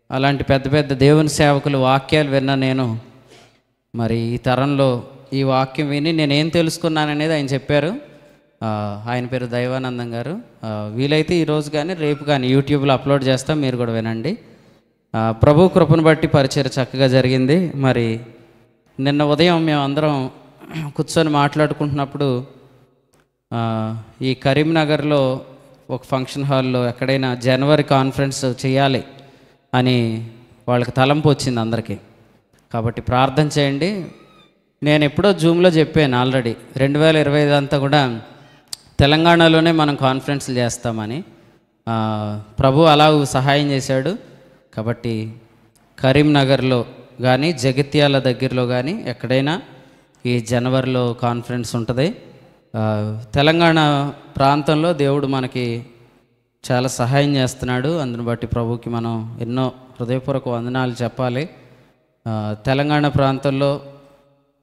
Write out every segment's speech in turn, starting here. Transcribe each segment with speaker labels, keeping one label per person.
Speaker 1: అలాంటి పెద్ద పెద్ద దేవుని సేవకులు వాక్యాలు విన్నా నేను మరి ఈ తరంలో ఈ వాక్యం విని నేనేం తెలుసుకున్నాననేది ఆయన చెప్పారు. ఆయన పేరు దైవానందం గారు. వీలైతే ఈరోజు కానీ రేపు కానీ యూట్యూబ్లో అప్లోడ్ చేస్తాం, మీరు కూడా వినండి. ప్రభు కృపను బట్టి పరిచయం చక్కగా జరిగింది. మరి నిన్న ఉదయం మేము అందరం కూర్చొని మాట్లాడుకుంటున్నప్పుడు ఈ కరీంనగర్లో ఒక ఫంక్షన్ హాల్లో ఎక్కడైనా జనవరి కాన్ఫరెన్స్ చేయాలి అని వాళ్ళకి తలంపు వచ్చింది అందరికీ. కాబట్టి ప్రార్థన చేయండి. నేను ఎప్పుడో జూమ్లో చెప్పాను ఆల్రెడీ 2025 అంతా కూడా తెలంగాణలోనే మనం కాన్ఫరెన్స్లు చేస్తామని. ప్రభు అలా సహాయం చేశాడు. కాబట్టి కరీంనగర్లో కానీ జగిత్యాల దగ్గరలో కానీ ఎక్కడైనా ఈ జనవరిలో కాన్ఫరెన్స్ ఉంటుంది. తెలంగాణ ప్రాంతంలో దేవుడు మనకి చాలా సహాయం చేస్తున్నాడు. అందుని బట్టి ప్రభుకి మనం ఎన్నో హృదయపూర్వక వందనాలు చెప్పాలి. తెలంగాణ ప్రాంతంలో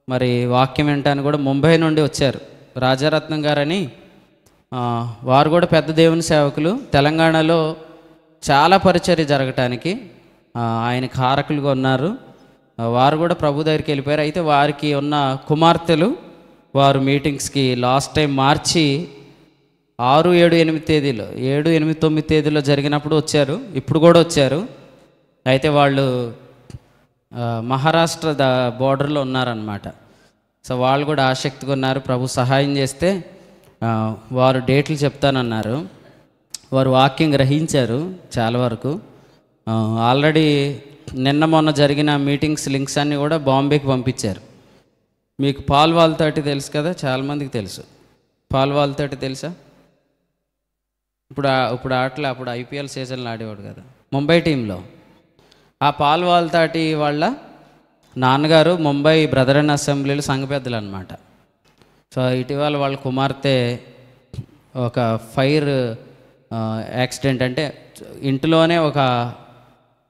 Speaker 1: మరి వాక్యం వినటానికి కూడా ముంబై నుండి వచ్చారు రాజారత్నం గారని. వారు కూడా పెద్ద దేవుని సేవకులు. తెలంగాణలో చాలా పరిచర్య జరగటానికి ఆయన కారకులుగా ఉన్నారు. వారు కూడా ప్రభు దగ్గరికి వెళ్ళిపోయారు. అయితే వారికి ఉన్న కుమార్తెలు వారు మీటింగ్స్కి లాస్ట్ టైం మార్చి 6, 7, 8 తేదీలో 7, 8, 9 తేదీలో జరిగినప్పుడు వచ్చారు. ఇప్పుడు కూడా వచ్చారు. అయితే వాళ్ళు మహారాష్ట్ర బోర్డర్లో ఉన్నారనమాట. సో వాళ్ళు కూడా ఆసక్తిగా ఉన్నారు. ప్రభు సహాయం చేస్తే వారు డేట్లు చెప్తానన్నారు. వారు వాక్యం గ్రహించారు చాలా వరకు. ఆల్రెడీ నిన్న మొన్న జరిగిన మీటింగ్స్ లింక్స్ అన్నీ కూడా బాంబేకి పంపించారు. మీకు పాల్వాల్తోటి తెలుసు కదా, చాలామందికి తెలుసు. పాల్వాల్తోటి తెలుసా? ఇప్పుడు ఆటలు అప్పుడు ఐపీఎల్ సీజన్లో ఆడేవాడు కదా ముంబై టీంలో. ఆ పాల్వాల్తాటి వాళ్ళ నాన్నగారు ముంబై బ్రదరన్ అసెంబ్లీలో సంఘ పెద్దలు అనమాట. సో ఇటీవల వాళ్ళ కుమార్తె ఒక ఫైర్ యాక్సిడెంట్, అంటే ఇంటిలోనే ఒక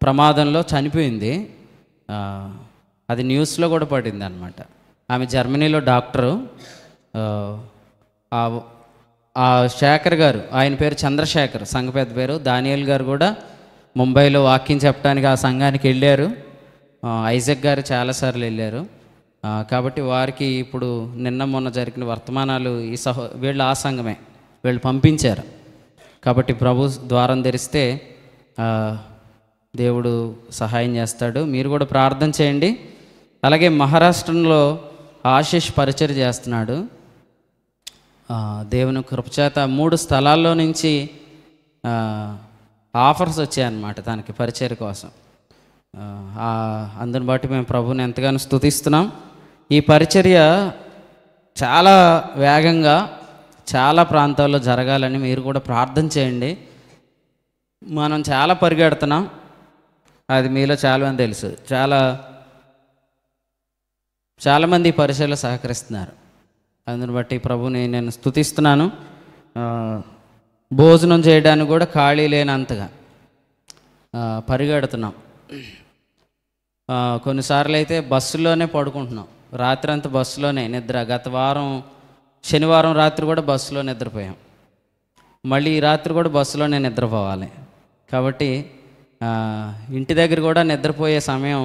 Speaker 1: ప్రమాదంలో చనిపోయింది. అది న్యూస్లో కూడా పడింది అనమాట. ఆమె జర్మనీలో డాక్టరు. ఆ శేఖర్ గారు, ఆయన పేరు చంద్రశేఖర్, సంఘ పెద్ద పేరు. దానియేల్ గారు కూడా ముంబైలో వాక్యం చెప్పడానికి ఆ సంఘానికి వెళ్ళారు. ఐజక్ గారు చాలాసార్లు వెళ్ళారు. కాబట్టి వారికి ఇప్పుడు నిన్న మొన్న జరిగిన వర్తమానాలు వీళ్ళు ఆ సంఘమే, వీళ్ళు పంపించారు. కాబట్టి ప్రభు ద్వారం తెరిస్తే దేవుడు సహాయం చేస్తాడు. మీరు కూడా ప్రార్థన చేయండి. అలాగే మహారాష్ట్రంలో ఆశీష్ పరిచర్య చేస్తున్నాడు. దేవుని కృపచేత 3 స్థలాల్లో నుంచి ఆఫర్స్ వచ్చాయన్నమాట తనకి పరిచర్య కోసం. అందుని బట్టి మేము ప్రభుని ఎంతగానో స్తుతిస్తున్నాం. ఈ పరిచర్య చాలా వేగంగా చాలా ప్రాంతాల్లో జరగాలని మీరు కూడా ప్రార్థన చేయండి. మనం చాలా పరిగెడుతున్నాం, అది మీలో చాలామంది తెలుసు. చాలామంది ఈ పరిచర్యలో సహకరిస్తున్నారు. అందుని బట్టి ప్రభుని నేను స్తుతిస్తున్నాను. భోజనం చేయడానికి కూడా ఖాళీ లేనంతగా పరిగెడుతున్నాం. కొన్నిసార్లు అయితే బస్సులోనే పడుకుంటున్నాం, రాత్రి అంతా బస్సులోనే నిద్ర. గత వారం శనివారం రాత్రి కూడా బస్సులో నిద్రపోయాం. మళ్ళీ ఈ రాత్రి కూడా బస్సులోనే నిద్రపోవాలి. కాబట్టి ఇంటి దగ్గర కూడా నిద్రపోయే సమయం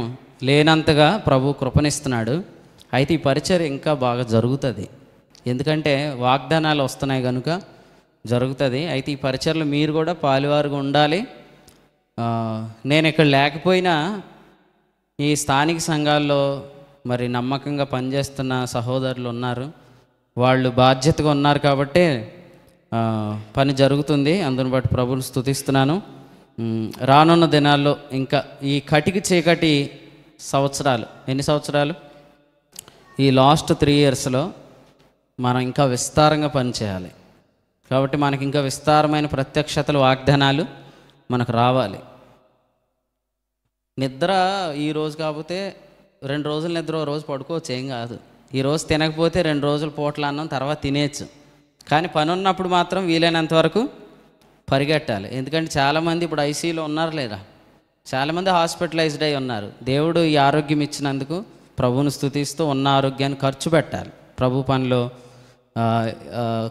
Speaker 1: లేనంతగా ప్రభు కృపనిస్తున్నాడు. అయితే ఈ పరిచర్య ఇంకా బాగా జరుగుతుంది, ఎందుకంటే వాగ్దానాలు వస్తున్నాయి కనుక జరుగుతుంది. అయితే ఈ పరిచర్యలో మీరు కూడా పాలువారుగా ఉండాలి. నేను ఇక్కడ లేకపోయినా ఈ స్థానిక సంఘాల్లో మరి నమ్మకంగా పనిచేస్తున్న సహోదరులు ఉన్నారు, వాళ్ళు బాధ్యతగా ఉన్నారు. కాబట్టి పని జరుగుతుంది. అందుని బట్టి ప్రభుని స్తుతిస్తున్నాను. రానున్న దినాల్లో ఇంకా ఈ కటికి చీకటి సంవత్సరాలు, ఎన్ని సంవత్సరాలు, ఈ లాస్ట్ 3 ఇయర్స్లో మనం ఇంకా విస్తారంగా పనిచేయాలి. కాబట్టి మనకి ఇంకా విస్తారమైన ప్రత్యక్షతలు, వాగ్దానాలు మనకు రావాలి. నిద్ర ఈరోజు కాకపోతే 2 రోజులు నిద్ర, ఓ రోజు పడుకోవచ్చు, ఏం కాదు. ఈరోజు తినకపోతే 2 రోజులు పూటలు అన్నం తర్వాత తినేయచ్చు. కానీ పని ఉన్నప్పుడు మాత్రం వీలైనంత వరకు పరిగెట్టాలి. ఎందుకంటే చాలామంది ఇప్పుడు ఐసీయూలో ఉన్నారు లేదా, చాలామంది హాస్పిటలైజ్డ్ అయి ఉన్నారు. దేవుడు ఈ ఆరోగ్యం ఇచ్చినందుకు ప్రభువును స్తుతిస్తూ ఉన్న ఆరోగ్యాన్ని ఖర్చు పెట్టాలి, ప్రభు పనిలో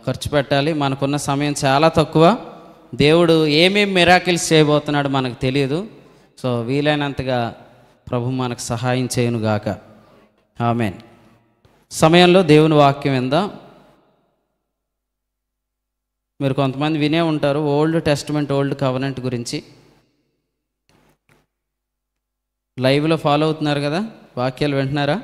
Speaker 1: ఖర్చు పెట్టాలి. మనకున్న సమయం చాలా తక్కువ. దేవుడు ఏమేమి మిరాకిల్స్ చేయబోతున్నాడో మనకు తెలియదు. సో వీలైనంతగా ప్రభు మనకు సహాయం చేయనుగాక. ఆమేన్. సమయంలో దేవుని వాక్యం విందాం. మీరు కొంతమంది వినే ఉంటారు ఓల్డ్ టెస్టమెంట్, ఓల్డ్ కవెనెంట్ గురించి. లైవ్లో ఫాలో అవుతున్నారు కదా, వాక్యాలు వింటున్నారా?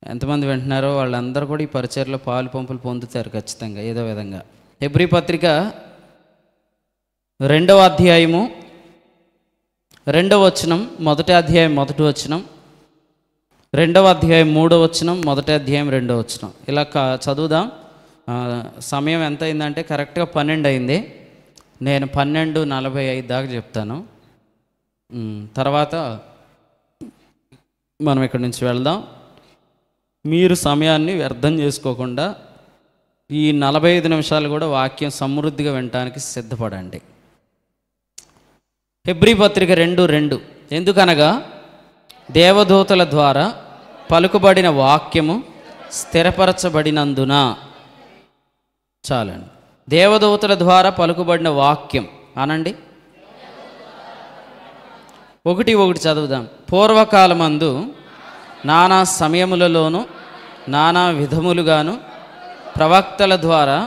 Speaker 1: ఎంతమంది వింటున్నారో వాళ్ళందరూ కూడా ఈ పరిచర్లో పాలు పంపులు పొందుతారు ఖచ్చితంగా ఏదో విధంగా. హెబ్రీ పత్రిక 2వ అధ్యాయము 2వ వచనం, 1వ అధ్యాయం 1వ వచనం, 2వ అధ్యాయం 3వ వచనం, 1వ అధ్యాయం 2వ వచనం. ఇలా చదువుదాం. సమయం ఎంత అయిందంటే కరెక్ట్గా 12 అయింది. నేను 12:45 దాకా చెప్తాను. తర్వాత మనం ఇక్కడి నుంచి వెళ్దాం. మీరు సమయాన్ని వ్యర్థం చేసుకోకుండా ఈ 45 నిమిషాలు కూడా వాక్యం సమృద్ధిగా వినటానికి సిద్ధపడండి. హెబ్రీ పత్రిక 2:2. ఎందుకనగా దేవదూతల ద్వారా పలుకుబడిన వాక్యము స్థిరపరచబడినందున. చాలండి. దేవదూతల ద్వారా పలుకుబడిన వాక్యం అనండి. 1:1 చదువుదాం. పూర్వకాలమందు నానా సమయములలోనూ నానా విధములుగాను ప్రవక్తల ద్వారా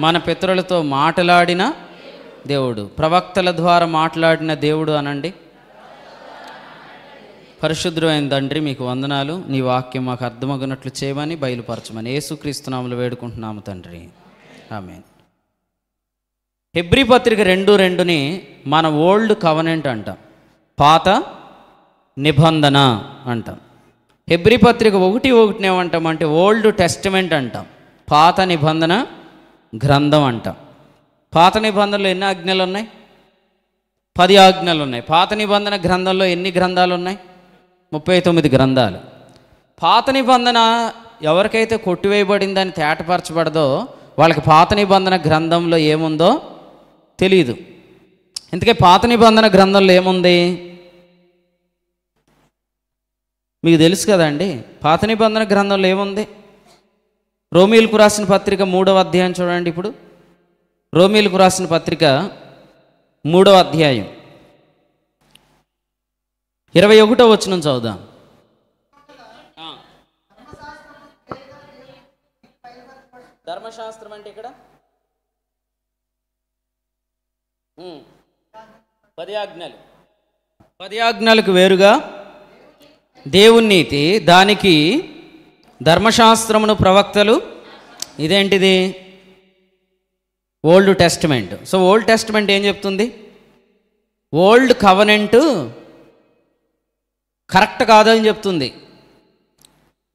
Speaker 1: మన పితరులతో మాట్లాడిన దేవుడు. ప్రవక్తల ద్వారా మాట్లాడిన దేవుడు అనండి. పరిశుద్ధుడు అయిన తండ్రి, మీకు వందనాలు. నీ వాక్యం మాకు అర్థమగునట్లు చేయమని బయలుపరచమని యేసుక్రీస్తు నామములో వేడుకుంటున్నాము తండ్రి. ఆమేన్. హెబ్రీ పత్రిక 2:2ని మన ఓల్డ్ కవెనెంట్ అంటాం, పాత నిబంధన అంటాం. హెబ్రీ పత్రిక 1:1 ఏమంటామంటే ఓల్డ్ టెస్టమెంట్ అంటాం, పాత నిబంధన గ్రంథం అంటాం. పాత నిబంధనలో ఎన్ని ఆజ్ఞలు ఉన్నాయి? 10 ఆజ్ఞలు ఉన్నాయి. పాత నిబంధన గ్రంథంలో ఎన్ని గ్రంథాలు ఉన్నాయి? 39 గ్రంథాలు. పాత నిబంధన ఎవరికైతే కొట్టివేయబడిందని తేటపరచబడదో వాళ్ళకి పాత నిబంధన గ్రంథంలో ఏముందో తెలియదు. ఇందుకే పాత నిబంధన గ్రంథంలో ఏముంది మీకు తెలుసు కదండి. పాత నిబంధన గ్రంథంలో ఏముంది? రోమీయులకు రాసిన పత్రిక 3వ అధ్యాయం చూడండి. ఇప్పుడు రోమీయులకు రాసిన పత్రిక 3వ అధ్యాయం 21వ వచనం చదువుదాం. ధర్మశాస్త్రం అంటే ఇక్కడ 10 ఆజ్ఞలు. 10 ఆజ్ఞలకు వేరుగా దేవుని నీతి, దానికి ధర్మశాస్త్రమును ప్రవక్తలు. ఇదేంటిది? Old testament. So old testament ఏం చెప్తుంది? ఓల్డ్ కవెనెంట్ కరెక్ట్ కాదని చెప్తుంది.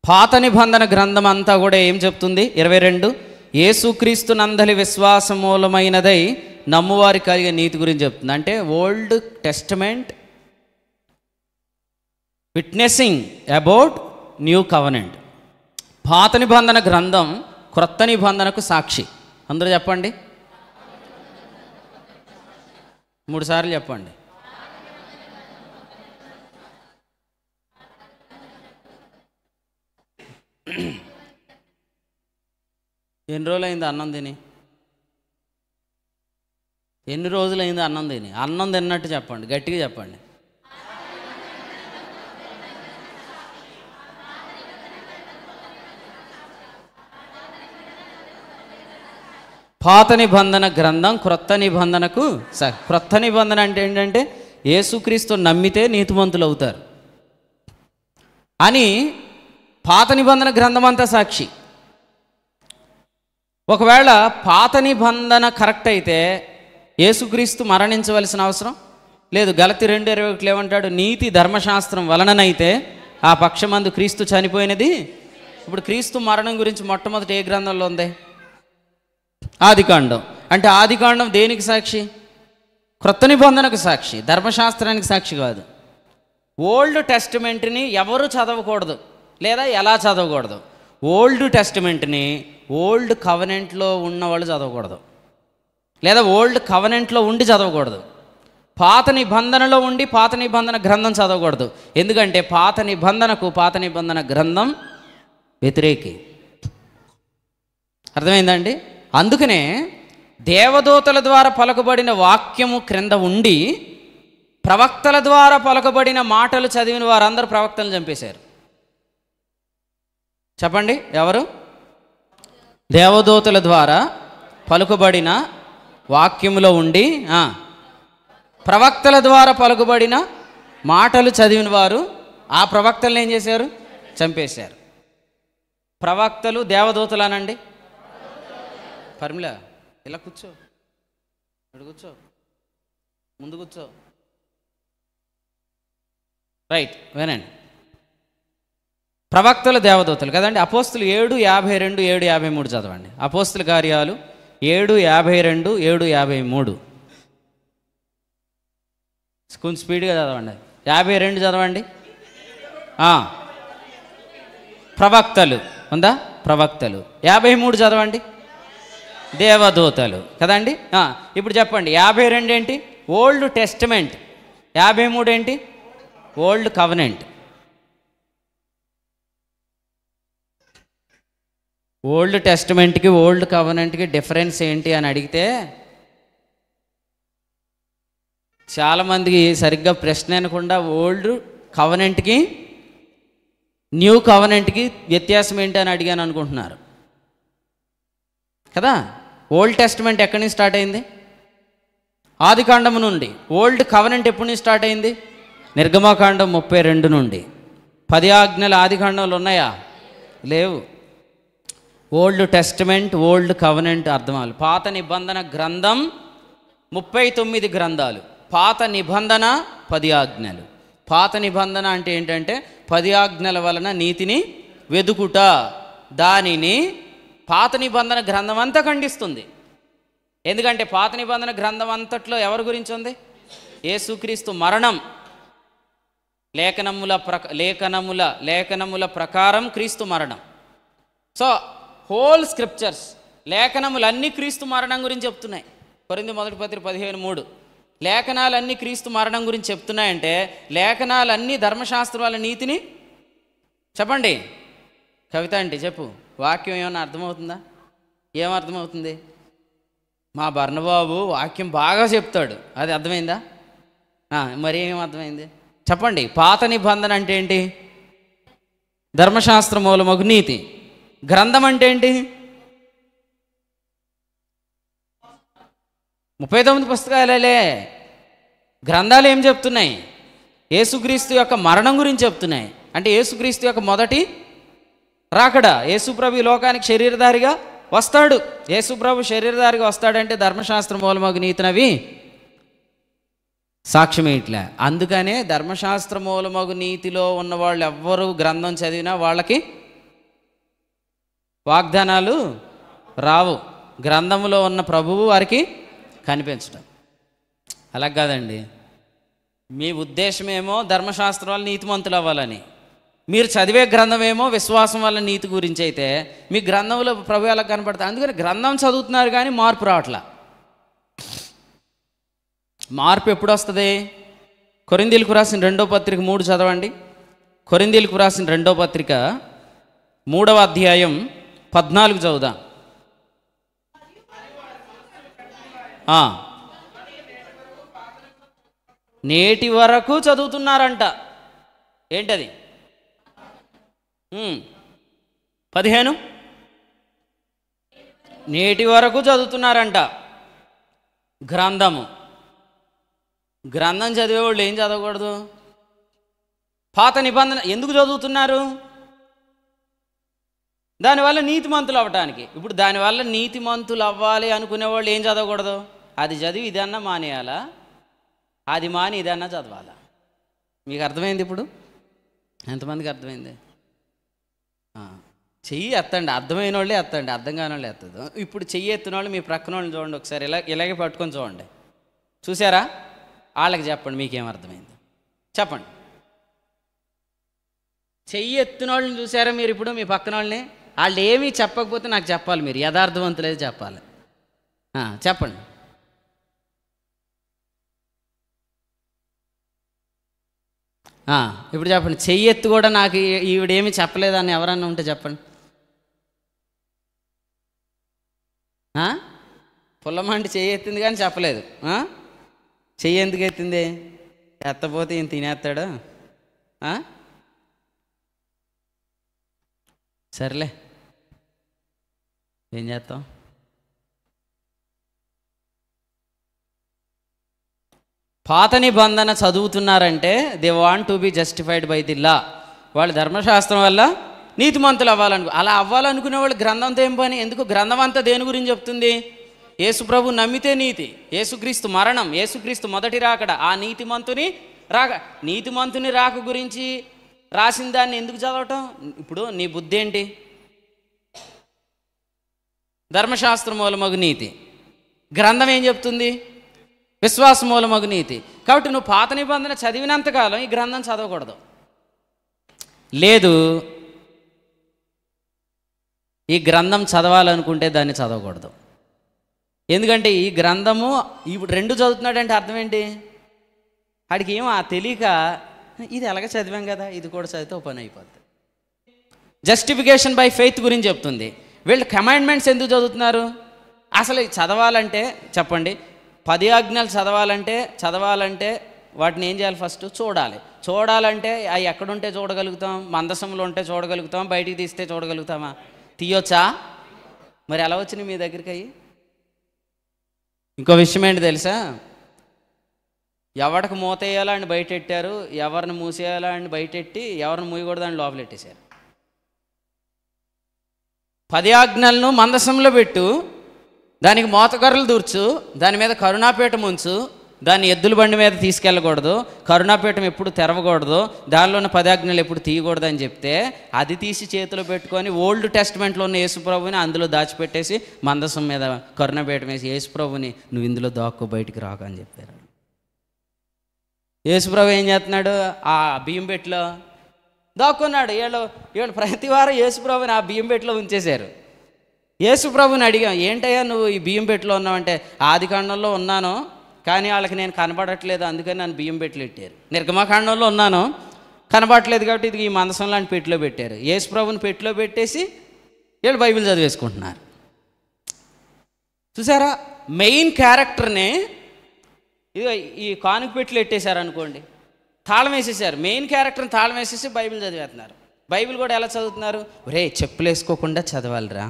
Speaker 1: పాత నిబంధన గ్రంథం అంతా కూడా ఏం చెప్తుంది? 22 యేసుక్రీస్తు నందలి విశ్వాస మూలమైనదై నమ్మువారి కలిగే నీతి గురించి చెప్తుంది. అంటే old testament witnessing about new covenant. పాత నిబంధన గ్రంథం క్రొత్త నిబంధనకు సాక్షి. అందరూ చెప్పండి, 3 సార్లు చెప్పండి. ఎన్ని రోజులైంది అన్నం తిని? ఎన్ని రోజులైంది అన్నం తిని? అన్నం తిన్నట్టు చెప్పండి, గట్టిగా చెప్పండి. పాత నిబంధన గ్రంథం క్రొత్త నిబంధనకు క్రొత్త నిబంధన అంటే ఏంటంటే యేసుక్రీస్తు నమ్మితే నీతిమంతులు అవుతారు అని పాత నిబంధన గ్రంథం అంతా సాక్షి. ఒకవేళ పాత నిబంధన కరెక్ట్ అయితే యేసుక్రీస్తు మరణించవలసిన అవసరం లేదు. గలతీ 2:21 ఏమంటాడు? నీతి ధర్మశాస్త్రం వలననైతే ఆ పక్షమందు క్రీస్తు చనిపోయినది. ఇప్పుడు క్రీస్తు మరణం గురించి మొట్టమొదటి ఏ గ్రంథంలో ఉంది? ఆదికాండం. అంటే ఆదికాండం దేనికి సాక్షి? క్రొత్త నిబంధనకు సాక్షి, ధర్మశాస్త్రానికి సాక్షి కాదు. ఓల్డ్ టెస్టమెంట్ని ఎవరు చదవకూడదు, లేదా ఎలా చదవకూడదు? ఓల్డ్ టెస్టమెంట్ని ఓల్డ్ కవెనెంట్లో ఉన్న వాళ్ళు చదవకూడదు, లేదా ఓల్డ్ కవెనెంట్లో ఉండి చదవకూడదు. పాత నిబంధనలో ఉండి పాత నిబంధన గ్రంథం చదవకూడదు. ఎందుకంటే పాత నిబంధనకు పాత నిబంధన గ్రంథం వ్యతిరేకి. అర్థమైందండి? అందుకనే దేవదూతల ద్వారా పలుకబడిన వాక్యము క్రింద ఉండి ప్రవక్తల ద్వారా పలుకబడిన మాటలు చదివిన వారందరూ ప్రవక్తలను చంపేశారు. చెప్పండి ఎవరు? దేవదూతల ద్వారా పలుకబడిన వాక్యములో ఉండి ప్రవక్తల ద్వారా పలుకబడిన మాటలు చదివిన వారు ఆ ప్రవక్తలను ఏం చేశారు? చంపేశారు. ప్రవక్తలు దేవదూతలు అనండి. పరిమిళ ఇలా కూర్చో, ఇక్కడ కూర్చో, ముందు కూర్చో. రైట్, వినండి. ప్రవక్తలు దేవదూతలు కదండి. అపోస్తులు 7:52, 7:53 చదవండి. అపోస్తుల కార్యాలు 7:52, 7:53. కొంచెం స్పీడ్గా చదవండి. 52 చదవండి. ప్రవక్తలు ఉందా? ప్రవక్తలు. 53 చదవండి. దేవదూతలు కదండి. ఇప్పుడు చెప్పండి, 52 ఏంటి? Old testament. 53 ఏంటి? Old covenant. ఓల్డ్ టెస్టమెంట్కి ఓల్డ్ కవనెంట్కి డిఫరెన్స్ ఏంటి అని అడిగితే చాలామందికి సరిగ్గా ప్రశ్న అనకుండా ఓల్డ్ కవనెంట్కి న్యూ కవనెంట్కి వ్యత్యాసం ఏంటి అని అడిగాను అనుకుంటున్నారు కదా. ఓల్డ్ టెస్టమెంట్ ఎక్కడి నుంచి స్టార్ట్ అయింది? ఆదికాండం నుండి. ఓల్డ్ కవనెంట్ ఎప్పటి నుంచి స్టార్ట్ అయింది? నిర్గమకాండం 32 నుండి. 10 ఆజ్ఞలు ఆదికాండంలో ఉన్నాయా? లేవు. ఓల్డ్ టెస్టమెంట్, ఓల్డ్ కవనెంట్ అర్థమాలు. పాత నిబంధన గ్రంథం 39 గ్రంథాలు. పాత నిబంధన 10 ఆజ్ఞలు. పాత నిబంధన అంటే ఏంటంటే 10 ఆజ్ఞల వలన నీతిని వెదుకుట. దానిని పాత నిబంధన గ్రంథం అంతా ఖండిస్తుంది. ఎందుకంటే పాత నిబంధన గ్రంథం అంతట్లో ఎవరి గురించి ఉంది? యేసుక్రీస్తు మరణం. లేఖనముల ప్రకారం క్రీస్తు మరణం. సో హోల్ స్క్రిప్చర్స్, లేఖనములన్నీ క్రీస్తు మరణం గురించి చెప్తున్నాయి. కొరింథీ మొదటి పత్రిక 15:3. లేఖనాలన్నీ క్రీస్తు మరణం గురించి చెప్తున్నాయంటే లేఖనాలన్నీ ధర్మశాస్త్రం వాళ్ళ నీతిని చెప్పండి. కవిత అంటే చెప్పు, వాక్యం ఏమన్నా అర్థమవుతుందా? ఏమర్థమవుతుంది? మా బర్ణబాబు వాక్యం బాగా చెప్తాడు, అది అర్థమైందా? మరి ఏం అర్థమైంది చెప్పండి. పాత నిబంధన అంటే ఏంటి? ధర్మశాస్త్ర మూలమగు నీతి. గ్రంథం అంటే ఏంటి? 39 పుస్తకాలే. గ్రంథాలు ఏం చెప్తున్నాయి? యేసుక్రీస్తు యొక్క మరణం గురించి చెప్తున్నాయి. అంటే యేసుక్రీస్తు యొక్క మొదటి రాకడ. యేసుప్రభు ఈ లోకానికి శరీరధారిగా వస్తాడు. యేసుప్రభు శరీరధారిగా వస్తాడంటే ధర్మశాస్త్ర మూలమగు నీతినవి సాక్ష్యం ఇట్లా. అందుకనే ధర్మశాస్త్ర మూలమగు నీతిలో ఉన్న వాళ్ళు ఎవ్వరూ గ్రంథం చదివినా వాళ్ళకి వాగ్దానాలు రావు. గ్రంథంలో ఉన్న ప్రభువు వారికి కనిపించడం. అలా కాదండి. మీ ఉద్దేశమేమో ధర్మశాస్త్రం వల్ల నీతిమంతులు అవ్వాలని, మీరు చదివే గ్రంథమేమో విశ్వాసం వల్ల నీతి గురించి అయితే మీ గ్రంథంలో ప్రభు ఎలా కనపడతాయి. అందుకని గ్రంథం చదువుతున్నారు కానీ మార్పు రావట్లా. మార్పు ఎప్పుడు వస్తుంది? కొరింథీయులకు రాసిన 2వ పత్రిక 3 చదవండి. కొరింథీయులకు రాసిన 2వ పత్రిక 3వ అధ్యాయం 14 చదువుదాం. నేటి వరకు చదువుతున్నారంట. ఏంటది? 15 నేటి వరకు చదువుతున్నారంట గ్రంథము. గ్రంథం చదివేవాళ్ళు ఏం చదవకూడదు? పాత నిబంధన ఎందుకు చదువుతున్నారు? దానివల్ల నీతిమంతులు అవ్వటానికి. ఇప్పుడు దానివల్ల నీతిమంతులు అవ్వాలి అనుకునేవాళ్ళు ఏం చదవకూడదు? అది చదివి ఇదన్నా మానేయాలా, అది మాని ఇదన్నా చదవాలా? మీకు అర్థమైంది? ఇప్పుడు ఎంతమందికి అర్థమైంది? చెయ్యి ఎత్తండి. అర్థమైన వాళ్ళే ఎత్తండి, అర్థం కాని వాళ్ళు ఎత్తదు. ఇప్పుడు చెయ్యి ఎత్తిన వాళ్ళు మీ ప్రక్కన వాళ్ళని చూడండి ఒకసారి. ఇలాగే పట్టుకొని చూడండి. చూసారా? వాళ్ళకి చెప్పండి మీకేం అర్థమైంది చెప్పండి. చెయ్యి ఎత్తిన వాళ్ళని చూసారా మీరు? ఇప్పుడు మీ పక్కన వాళ్ళని వాళ్ళు ఏమీ చెప్పకపోతే నాకు చెప్పాలి. మీరు యథార్థవంతులే చెప్పాలి. చెప్పండి. ఇప్పుడు చెప్పండి. చెయ్యి ఎత్తు కూడా నాకు ఈవిడేమీ చెప్పలేదని ఎవరన్నా ఉంటే చెప్పండి. పుల్లమంటి చెయ్యి ఎత్తింది కానీ చెప్పలేదు. చెయ్యి ఎందుకు ఎత్తింది? ఎత్తపోతే ఈయన తినేస్తాడు. సర్లే, ఏం చేస్తాం. పాత నిబంధన చదువుతున్నారంటే they want to be justified by the law. వాళ్ళు ధర్మశాస్త్రం వల్ల నీతిమంతులు అలా అవ్వాలనుకునే వాళ్ళు గ్రంథంతో ఏం పని? ఎందుకు? గ్రంథం అంతా దేని గురించి చెప్తుంది? యేసు ప్రభు నమ్మితే నీతి, యేసుక్రీస్తు మరణం, యేసుక్రీస్తు మొదటి రాకడ, ఆ నీతిమంతుని రాక గురించి రాసిన దాన్ని ఎందుకు చదవటం? ఇప్పుడు నీ బుద్ధి ఏంటి? ధర్మశాస్త్ర మూలమగు నీతి. గ్రంథం ఏం చెప్తుంది? విశ్వాస మూలమగు నీతి. కాబట్టి నువ్వు పాత నిబంధన చదివినంతకాలం ఈ గ్రంథం చదవకూడదు. లేదు, ఈ గ్రంథం చదవాలనుకుంటే దాన్ని చదవకూడదు. ఎందుకంటే ఈ గ్రంథము ఇప్పుడు రెండు చదువుతున్నాడంటే అర్థం ఏంటి? వాడికి ఏమో తెలియక ఇది ఎలాగ చదివాం కదా, ఇది కూడా చదివితే పని అయిపోద్ది. జస్టిఫికేషన్ బై ఫెయిత్ గురించి చెప్తుంది. వీళ్ళు కమాండ్మెంట్స్ ఎందుకు చదువుతున్నారు? అసలు చదవాలంటే చెప్పండి, 10 ఆజ్ఞలు చదవాలంటే వాటిని ఏం చేయాలి? ఫస్ట్ చూడాలంటే అవి ఎక్కడుంటే చూడగలుగుతాం? మందసంలో ఉంటే చూడగలుగుతాం, బయటికి తీస్తే చూడగలుగుతామా? తీయొచ్చా? మరి ఎలా వచ్చినాయి మీ దగ్గరికి అయ్యి? ఇంకో విషయం ఏంటి తెలుసా? ఎవరికి మూతేయాలా అని బయటెట్టారు, ఎవరిని మూసేయాలా అని బయటెట్టి ఎవరిని మూయకూడదు అని లోపలెట్టేశారు. 10 ఆజ్ఞలను మందసంలో పెట్టు, దానికి మోతకర్రలు దూర్చు, దాని మీద కరుణాపీఠం ఉంచు, దాన్ని ఎద్దుల బండి మీద తీసుకెళ్ళకూడదు, కరుణాపీఠం ఎప్పుడు తెరవకూడదు, దానిలో ఉన్న 10 ఆజ్ఞలు ఎప్పుడు తీయకూడదు అని చెప్తే అది తీసి చేతిలో పెట్టుకొని ఓల్డ్ టెస్ట్మెంట్లో ఉన్న యేసుప్రభుని అందులో దాచిపెట్టేసి మందసం మీద కరుణాపీఠం వేసి యేసుప్రభుని నువ్వు ఇందులో దాక్కో, బయటికి రాక అని చెప్పారు. యేసుప్రభు ఏం చేస్తున్నాడు? ఆ బియ్యం పెట్టిలో దాక్కున్నాడు. వీళ్ళు ప్రతి వారం యేసుప్రభుని ఆ బియ్యం పెట్టిలో ఉంచేశారు. యేసుప్రభుని అడిగాం, ఏంటయ్యా నువ్వు ఈ బియ్యం పెట్టిలో ఉన్నావంటే, ఆదికాండంలో ఉన్నాను కానీ వాళ్ళకి నేను కనబడట్లేదు, అందుకని నన్ను బియ్యం పెట్టిలో పెట్టారు. నిర్గమకాండంలో ఉన్నాను, కనబడట్లేదు కాబట్టి ఇది ఈ మందసం లాంటి పెట్టిలో పెట్టారు. యేసుప్రభుని పెట్టిలో పెట్టేసి వీళ్ళు బైబిల్ చదివేసుకుంటున్నారు. చూసారా? మెయిన్ క్యారెక్టర్ని ఇది ఈ కానుక పెట్టిలో పెట్టేశారు అనుకోండి, తాళం వేసేసారు. మెయిన్ క్యారెక్టర్ని తాళం వేసేసి బైబిల్ చదివేస్తున్నారు. బైబిల్ కూడా ఎలా చదువుతున్నారు? ఒరే, చెప్పులు వేసుకోకుండా చదవాలిరా,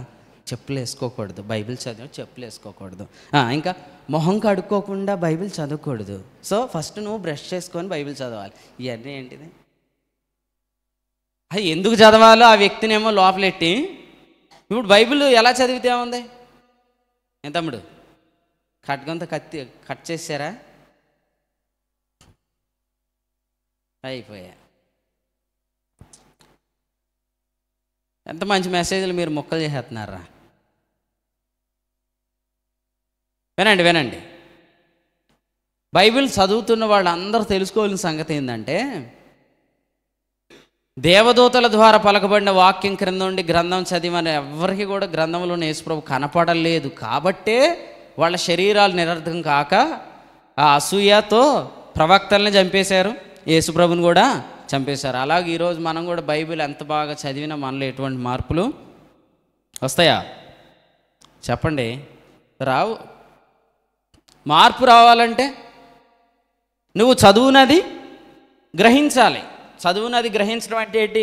Speaker 1: చెప్పులు వేసుకోకూడదు, బైబిల్ చదివి చెప్పులు వేసుకోకూడదు. ఇంకా మొహం కడుక్కోకుండా బైబిల్ చదవకూడదు. సో ఫస్ట్ నువ్వు బ్రష్ చేసుకొని బైబిల్ చదవాలి. ఇవన్నీ ఏంటిది? అది ఎందుకు చదవాలో ఆ వ్యక్తినేమో లోపలెట్టి, ఇప్పుడు బైబిల్ ఎలా చదివితే ఉంది? ఏం తమ్ముడు, ఖడ్గంతో కట్ చేశారా? అయిపోయా. ఎంత మంచి మెసేజ్లు మీరు మొక్కలు చేసేస్తున్నారా? వినండి. బైబిల్ చదువుతున్న వాళ్ళందరూ తెలుసుకోవాల్సిన సంగతి ఏంటంటే, దేవదూతల ద్వారా పలకబడిన వాక్యం క్రింద ఉండి గ్రంథం చదివని ఎవరికి కూడా గ్రంథంలోని యేసుప్రభు కనపడలేదు. కాబట్టే వాళ్ళ శరీరాలు నిరర్థకం కాక ఆ అసూయతో ప్రవక్తల్ని చంపేశారు, యేసుప్రభుని కూడా చంపేశారు. అలాగే ఈరోజు మనం కూడా బైబిల్ ఎంత బాగా చదివినా మనలో ఎటువంటి మార్పులు వస్తాయా? చెప్పండి, రావు. మార్పు రావాలంటే నువ్వు చదువునది గ్రహించాలి. చదువునది గ్రహించడం అంటే ఏంటి?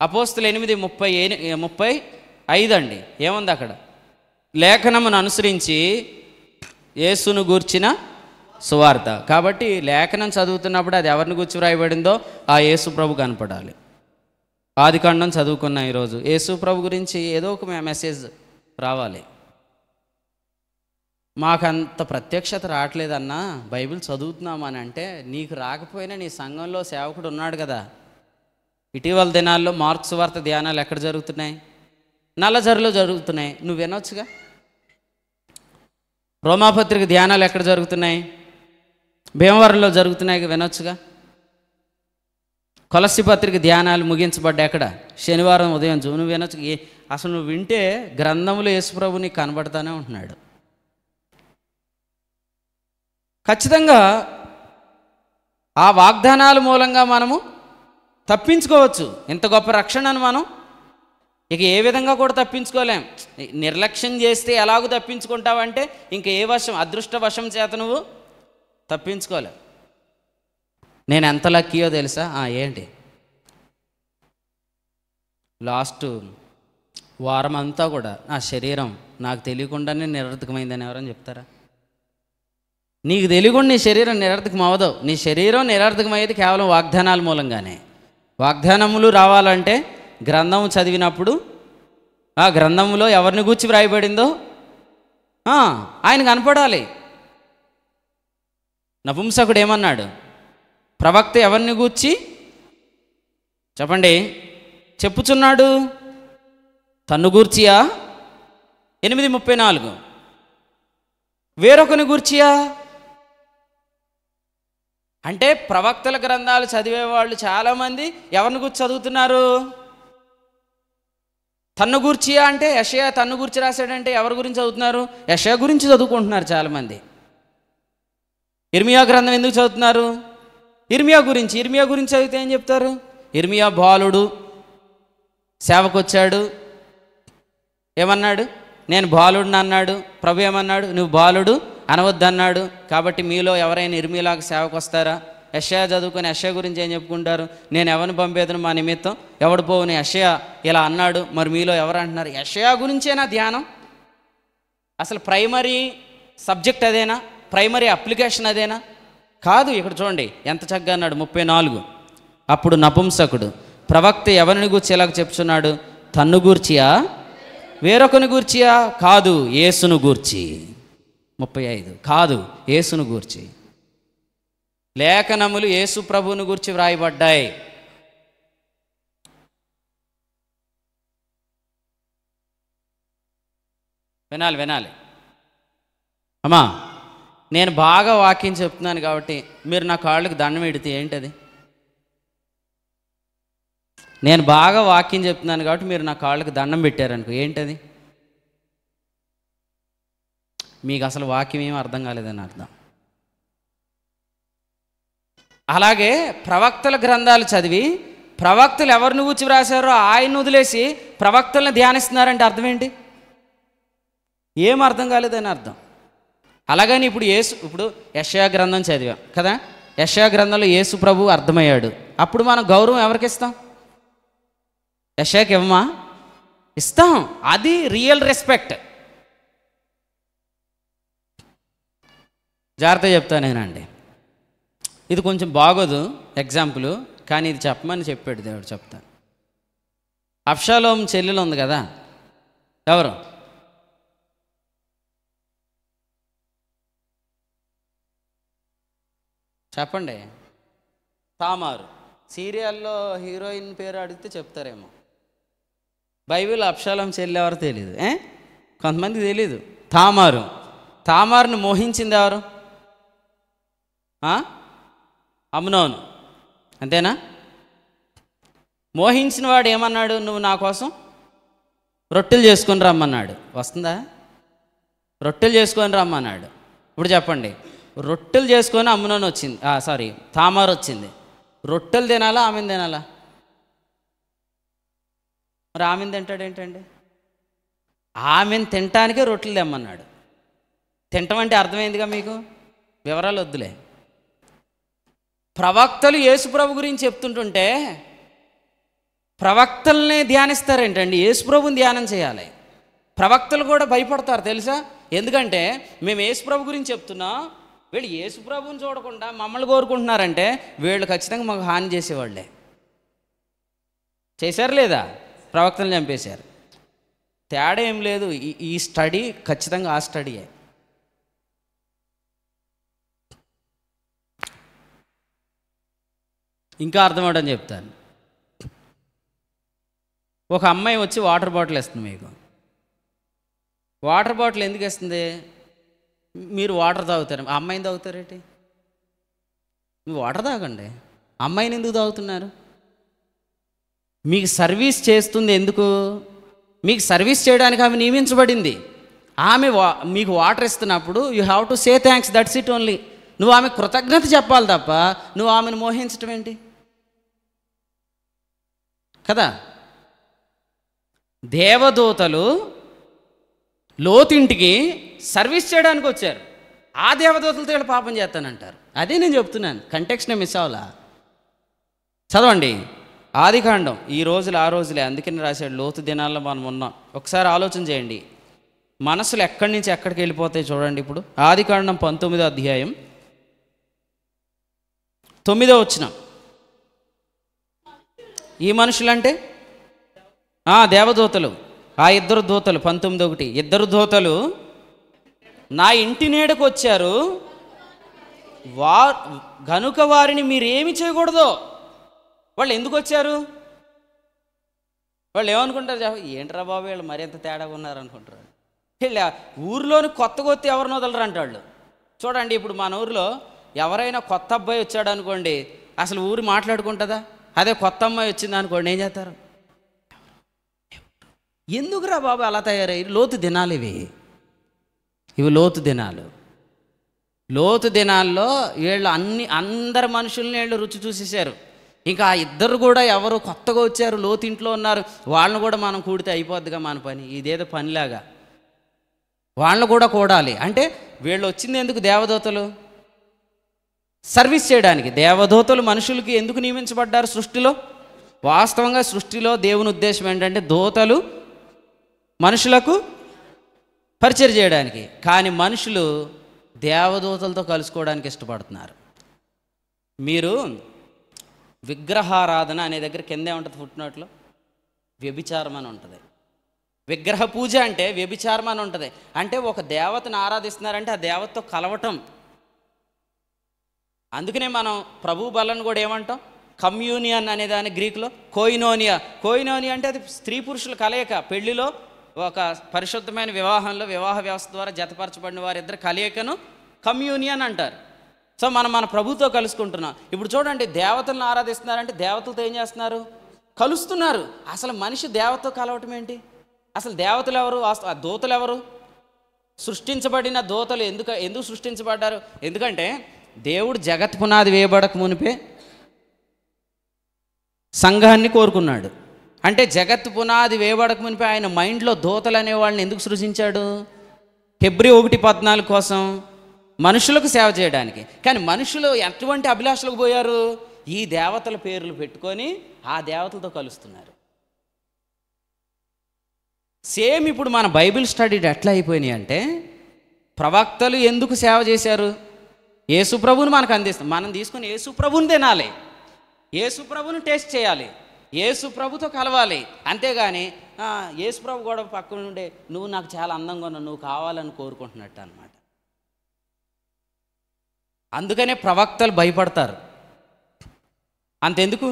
Speaker 1: అపోస్తులు 8:35 అండి, ఏముంది అక్కడ? లేఖనమును అనుసరించి యేసును గూర్చిన సువార్త. కాబట్టి లేఖనం చదువుతున్నప్పుడు అది ఎవరిని గూర్చి వ్రాయబడిందో ఆ యేసు ప్రభు కనపడాలి. ఆదికాండం చదువుకున్నా ఈరోజు, యేసు ప్రభు గురించి ఏదో ఒక మెసేజ్ రావాలి. మాకంత ప్రత్యక్షత రావట్లేదన్నా, బైబిల్ చదువుతున్నామని అంటే, నీకు రాకపోయినా నీ సంఘంలో సేవకుడు ఉన్నాడు కదా. ఇటీవల దినాల్లో మార్క్స్ వార్త ధ్యానాలు ఎక్కడ జరుగుతున్నాయి? నల్లజరులో జరుగుతున్నాయి, నువ్వు వినొచ్చుగా. రోమాపత్రిక ధ్యానాలు ఎక్కడ జరుగుతున్నాయి? భీమవరంలో జరుగుతున్నాయి, వినొచ్చుగా. కొలస్సి పత్రిక ధ్యానాలు ముగించబడ్డా ఎక్కడ? శనివారం ఉదయం నువ్వు వినొచ్చు. అసలు నువ్వు వింటే గ్రంథంలో యేసుప్రభు నీకు కనబడతానే ఉంటున్నాడు. ఖచ్చితంగా ఆ వాగ్దానాల మూలంగా మనము తప్పించుకోవచ్చు. ఇంత గొప్ప రక్షణను మనం ఇక ఏ విధంగా కూడా తప్పించుకోలేం. నిర్లక్ష్యం చేస్తే ఎలాగూ తప్పించుకుంటావంటే ఇంకా ఏ వశం, అదృష్ట వశం చేత నువ్వు తప్పించుకోలేవు. నేను ఎంత లక్కీయో తెలుసా? ఏంటి, లాస్ట్ వారం అంతా కూడా నా శరీరం నాకు తెలియకుండానే నిరర్థకమైందని ఎవరని చెప్తారా? నీకు తెలియకుండా నీ శరీరం నిరర్థకం అవ్వదు. నీ శరీరం నిరర్థకమయ్యేది కేవలం వాగ్దానాల మూలంగానే. వాగ్దానములు రావాలంటే గ్రంథం చదివినప్పుడు ఆ గ్రంథంలో ఎవరిని గూర్చి వ్రాయబడిందో ఆయన కనపడాలి. నపుంసకుడు ఏమన్నాడు? ప్రవక్త ఎవరిని గూర్చి చెప్పండి చెప్పుచున్నాడు? తన్ను గూర్చియా? 8:34. వేరొకని గూర్చియా? అంటే ప్రవక్తల గ్రంథాలు చదివేవాళ్ళు చాలామంది ఎవరిని గురించి చదువుతున్నారు? తన్ను గూర్చియా అంటే యెషయా తన్ను గురించి రాశాడంటే ఎవరి గురించి చదువుతున్నారు? యెషయా గురించి చదువుకుంటున్నారు చాలామంది. ఇర్మియా గ్రంథం ఎందుకు చదువుతున్నారు? ఇర్మియా గురించి. ఇర్మియా గురించి చదివితే ఏం చెప్తారు? ఇర్మియా బాలుడు, సేవకొచ్చాడు, ఏమన్నాడు? నేను బాలుడిని అన్నాడు. ప్రభు ఏమన్నాడు? నువ్వు బాలుడు అనవద్దన్నాడు. కాబట్టి మీలో ఎవరైనా ఇర్మియాలాగా సేవకు వస్తారా? యెషయా చదువుకొని యెషయా గురించి ఏం చెప్పుకుంటారు? నేను ఎవరిని పంపేదను మా నిమిత్తం, ఎవడు పోవుని యెషయా ఇలా అన్నాడు. మరి మీలో ఎవరు అంటున్నారు? యెషయా గురించేనా ధ్యానం? అసలు ప్రైమరీ సబ్జెక్ట్ అదేనా? ప్రైమరీ అప్లికేషన్ అదేనా? కాదు. ఇక్కడ చూడండి ఎంత చక్కగా అన్నాడు. 34. అప్పుడు నపుంసకుడు ప్రవక్త ఎవరిని గూర్చి ఇలాగ చెప్తున్నాడు? తన్ను గూర్చియా? వేరొకని గూర్చియా? కాదు, యేసును గూర్చి. 35. కాదు, యేసును గూర్చి. లేఖనములు యేసు ప్రభువును గూర్చి వ్రాయబడ్డాయి. వినాలి అమ్మా. నేను బాగా వాక్యం చెప్తున్నాను కాబట్టి మీరు నా కాళ్ళకి దండం పెడితే ఏంటది? నేను బాగా వాక్యం చెప్తున్నాను కాబట్టి మీరు నా కాళ్ళకి దండం పెట్టారనుకో, ఏంటది? మీకు అసలు వాక్యం ఏమీ అర్థం కాలేదని అర్థం. అలాగే ప్రవక్తల గ్రంథాలు చదివి ప్రవక్తలు ఎవరిని గూర్చి వ్రాసారో ఆయన వదిలేసి ప్రవక్తలను ధ్యానిస్తున్నారంటే అర్థం ఏంటి? ఏం అర్థం కాలేదని అర్థం. అలాగని ఇప్పుడు యెషయా గ్రంథం చదివాం కదా, యెషయా గ్రంథంలో యేసు ప్రభు అర్థమయ్యాడు. అప్పుడు మనం గౌరవం ఎవరికి ఇస్తాం? యెషయాకి ఇవ్వమా? ఇస్తాం. అది రియల్ రెస్పెక్ట్. జాగ్రత్తగా చెప్తాను నేనండి. ఇది కొంచెం బాగోదు ఎగ్జాంపుల్, కానీ ఇది చెప్పమని చెప్పాడు దేవుడు. చెప్తాను. అబ్షాలోము చెల్లెలు ఉంది కదా, ఎవరు? చెప్పండి. తామారు. సీరియల్లో హీరోయిన్ పేరు అడిగితే చెప్తారేమో. బైబిల్ అబ్షాలోము చెల్లి ఎవరో తెలీదు. కొంతమందికి తెలీదు. తామారుని మోహించింది ఎవరు? అమ్నోను. అంతేనా? మోహించిన వాడు ఏమన్నాడు? నువ్వు నా కోసం రొట్టెలు చేసుకొని రమ్మన్నాడు. వస్తుందా? రొట్టెలు చేసుకొని రమ్మన్నాడు. ఇప్పుడు చెప్పండి, రొట్టెలు చేసుకొని అమ్నోను వచ్చింది, తామారు వచ్చింది. రొట్టెలు తినాలా ఆమెను తినాలా? మరి ఆమెను తింటాడేంటండి? ఆమెను తినటానికే రొట్టెలు తెమ్మన్నాడు. తింటం అంటే అర్థమైందిగా మీకు, వివరాలు వద్దులే. ప్రవక్తలు యేసుప్రభు గురించి చెప్తుంటుంటే ప్రవక్తల్ని ధ్యానిస్తారేంటండి? యేసుప్రభుని ధ్యానం చేయాలి. ప్రవక్తలు కూడా భయపడతారు తెలుసా? ఎందుకంటే మేము యేసుప్రభు గురించి చెప్తున్నాం, వీళ్ళు యేసుప్రభుని చూడకుండా మమ్మల్ని కోరుకుంటున్నారంటే వీళ్ళు ఖచ్చితంగా మాకు హాని చేసేవాళ్ళే. చేశారు లేదా? ప్రవక్తలను చంపేశారు. తేడా ఏం లేదు. ఈ స్టడీ ఖచ్చితంగా ఆ స్టడీయే. ఇంకా అర్థమవడం చెప్తాను. ఒక అమ్మాయి వచ్చి వాటర్ బాటిల్ ఇస్తుంది మీకు. వాటర్ బాటిల్ ఎందుకు ఇస్తుంది? మీరు వాటర్ తాగుతారు, ఆ అమ్మాయిని తాగుతారేంటి? మీరు వాటర్ తాగండి, అమ్మాయిని ఎందుకు తాగుతున్నారు? మీకు సర్వీస్ చేస్తుంది ఎందుకు? మీకు సర్వీస్ చేయడానికి ఆమె నియమించబడింది. ఆమె మీకు వాటర్ ఇస్తున్నప్పుడు you have to say thanks, that's it only. నువ్వు ఆమె కృతజ్ఞత చెప్పాలి తప్ప నువ్వు ఆమెను మోహించటం ఏంటి కదా? దేవదూతలు లోతు ఇంటికి సర్వీస్ చేయడానికి వచ్చారు. ఆ దేవదూతలతో వీళ్ళు పాపం చేస్తానంటారు. అదే నేను చెప్తున్నాను, కంటెక్స్ట్నే మిస్ అవ్వాలా. చదవండి ఆదికాండం. ఈ రోజులు ఆ రోజులే, అందుకని రాశాడు లోతు దినాల్లో మనం ఉన్నాం. ఒకసారి ఆలోచన చేయండి, మనసులు ఎక్కడి నుంచి ఎక్కడికి వెళ్ళిపోతాయి చూడండి. ఇప్పుడు ఆదికాండం 19వ అధ్యాయం 9వ వచనం. ఈ మనుషులంటే దేవదూతలు, ఆ ఇద్దరు దూతలు. 19:1 ఇద్దరు దూతలు నా ఇంటి నీడకు వచ్చారు, గనుక వారిని మీరేమి చేయకూడదు. వాళ్ళు ఎందుకు వచ్చారు? వాళ్ళు ఏమనుకుంటారు? ఏంట్రా బాబు వీళ్ళు మరింత తేడాగా ఉన్నారు అనుకుంటారు. వీళ్ళు ఊరిలోని కొత్తగా వచ్చి ఎవరిని వదలరు అంటే వాళ్ళు. చూడండి, ఇప్పుడు మన ఊరిలో ఎవరైనా కొత్త అబ్బాయి వచ్చాడు అనుకోండి, అసలు ఊరు మాట్లాడుకుంటుందా? అదే కొత్త అమ్మాయి వచ్చింది అనుకోండి, ఏం చేస్తారు? ఎందుకురా బాబు అలా తయారయ్యి? లోతు దినాలు ఇవి లోతు దినాలు. లోతు దినాల్లో వీళ్ళు అందరి మనుషుల్ని వీళ్ళు రుచి చూసేశారు. ఇంకా ఆ ఇద్దరు కూడా ఎవరు కొత్తగా వచ్చారు, లోతు ఇంట్లో ఉన్నారు, వాళ్ళని కూడా మనం కూడితే అయిపోద్దిగా మన పని. ఇదేదో పనిలాగా వాళ్ళని కూడా కూడాలి. అంటే వీళ్ళు వచ్చింది ఎందుకు? దేవదూతలు సర్వీస్ చేయడానికి. దేవదూతలు మనుషులకి ఎందుకు నియమించబడ్డారు సృష్టిలో? వాస్తవంగా సృష్టిలో దేవుని ఉద్దేశం ఏంటంటే దూతలు మనుషులకు పరిచయం చేయడానికి. కానీ మనుషులు దేవదూతలతో కలుసుకోవడానికి ఇష్టపడుతున్నారు. మీరు విగ్రహారాధన అనే దగ్గర కిందే ఉంటుంది, ఫుట్నోట్లో వ్యభిచారం అని ఉంటుంది. విగ్రహ పూజ అంటే వ్యభిచారం అని ఉంటుంది. అంటే ఒక దేవతను ఆరాధిస్తున్నారంటే ఆ దేవతతో కలవటం. అందుకనే మనం ప్రభు బలను కూడా ఏమంటాం? కమ్యూనియన్ అనే దాన్ని గ్రీకులో కోయినోనియా. కోయినోనియా అంటే అది స్త్రీ పురుషుల కలయిక. పెళ్లిలో ఒక పరిశుద్ధమైన వివాహంలో వివాహ వ్యవస్థ ద్వారా జతపరచబడిన వారిద్దరు కలయికను కమ్యూనియన్ అంటారు. సో మనం మన ప్రభుతో కలుసుకుంటున్నాం. ఇప్పుడు చూడండి, దేవతలను ఆరాధిస్తున్నారంటే దేవతలతో ఏం చేస్తున్నారు? కలుస్తున్నారు. అసలు మనిషి దేవతతో కలవటం ఏంటి? అసలు దేవతలు ఎవరు? ఆ దూతలు ఎవరు? సృష్టించబడిన దూతలు ఎందుకు సృష్టించబడ్డారు? ఎందుకంటే దేవుడు జగత్ పునాది వేయబడక మునిపే సంఘాన్ని కోరుకున్నాడు. అంటే జగత్ పునాది వేయబడక మునిపే ఆయన మైండ్లో దూతలు అనే వాళ్ళని ఎందుకు సృజించాడు? హెబ్రీ 1:14 కోసం, మనుషులకు సేవ చేయడానికి. కానీ మనుషులు ఎటువంటి అభిలాషలకు పోయారు? ఈ దేవతల పేర్లు పెట్టుకొని ఆ దేవతలతో కలుస్తున్నారు. సేమ్ ఇప్పుడు మన బైబిల్ స్టడీ ఎట్లా అయిపోయినాయి అంటే, ప్రవక్తలు ఎందుకు సేవ చేశారు? యేసు ప్రభుని మనకు అందిస్తాం. మనం తీసుకొని యేసు ప్రభుని తినాలి, యేసు ప్రభుని టేస్ట్ చేయాలి, యేసు ప్రభుతో కలవాలి. అంతేగాని యేసు ప్రభు కూడా పక్కన ఉండే నువ్వు నాకు చాలా అందంగా ఉన్నావు, నువ్వు కావాలని కోరుకుంటున్నట్టు అనమాట. అందుకనే ప్రవక్తలు భయపడతారు. అంతెందుకు,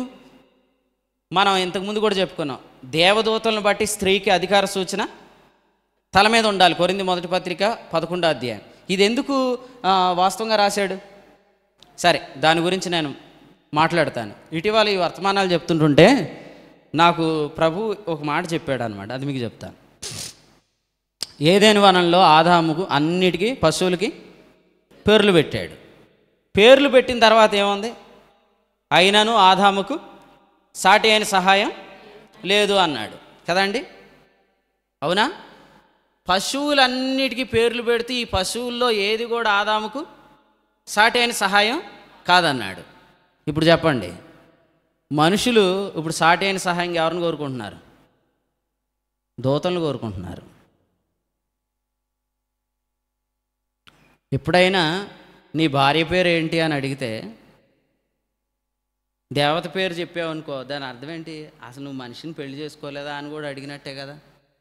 Speaker 1: మనం ఇంతకుముందు కూడా చెప్పుకున్నాం, దేవదూతలను బట్టి స్త్రీకి అధికార సూచన తల మీద ఉండాలి. కొరింథీ 1 11వ అధ్యాయం. ఇది ఎందుకు వాస్తవంగా రాశాడు? సరే, దాని గురించి నేను మాట్లాడతాను. ఇటీవల ఈ వర్తమానాలు చెప్తుంటుంటే నాకు ప్రభు ఒక మాట చెప్పాడు అనమాట, అది మీకు చెప్తాను. ఏదైనా వనంలో ఆదాముకు అన్నిటికీ పశువులకి పేర్లు పెట్టాడు. పేర్లు పెట్టిన తర్వాత ఏముంది? అయినను ఆదాముకు సాటి అయిన సహాయం లేదు అన్నాడు కదండి, అవునా? పశువులన్నిటికీ పేర్లు పెడితే ఈ పశువుల్లో ఏది కూడా ఆదాముకు సాటి అయిన సహాయం కాదన్నాడు. ఇప్పుడు చెప్పండి, మనుషులు ఇప్పుడు సాటి అయిన సహాయం ఎవరిని కోరుకుంటున్నారు? దూతలను కోరుకుంటున్నారు. ఎప్పుడైనా నీ భార్య పేరు ఏంటి అని అడిగితే దేవత పేరు చెప్పావనుకో, దాని అర్థం ఏంటి? అసలు నువ్వు మనిషిని పెళ్లి చేసుకోలేదా అని కూడా అడిగినట్టే కదా.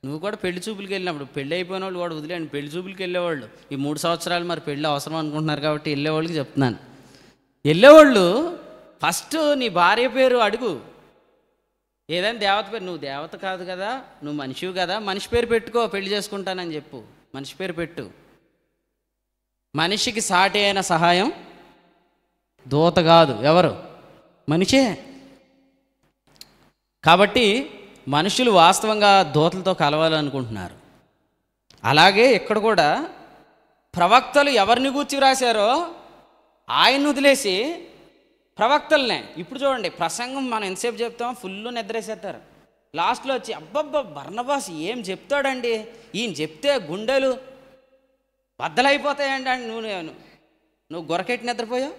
Speaker 1: నువ్వు కూడా పెళ్లి చూపులకి వెళ్ళినప్పుడు, పెళ్ళి అయిపోయిన వాళ్ళు కూడా వదిలేండి, పెళ్లి చూపులకి వెళ్ళేవాళ్ళు ఈ 3 సంవత్సరాలు మరి పెళ్ళి అవసరం అనుకుంటున్నారు కాబట్టి వెళ్ళేవాళ్ళకి చెప్తున్నాను. వెళ్ళేవాళ్ళు ఫస్ట్ నీ భార్య పేరు అడుగు. ఏదైనా దేవత పేరు, నువ్వు దేవత కాదు కదా, నువ్వు మనిషివి కదా, మనిషి పేరు పెట్టుకో, పెళ్లి చేసుకుంటానని చెప్పు. మనిషి పేరు పెట్టు. మనిషికి సాటి అయిన సహాయం దూత కాదు, ఎవరు? మనిషే. కాబట్టి మనుషులు వాస్తవంగా దూతలతో కలవాలనుకుంటున్నారు. అలాగే ఇక్కడ కూడా ప్రవక్తలు ఎవరిని గూర్చి రాశారో ఆయన్ని వదిలేసి ప్రవక్తలనే. ఇప్పుడు చూడండి, ప్రసంగం మనం ఎంతసేపు చెప్తామో ఫుల్ నిద్రేసేస్తారు. లాస్ట్లో వచ్చి అబ్బబ్బా బర్నబాస్ ఏం చెప్తాడండి, ఈయన చెప్తే గుండెలు బద్దలైపోతాయండి అని నువ్వు గొరకెట్టి నిద్రపోయావు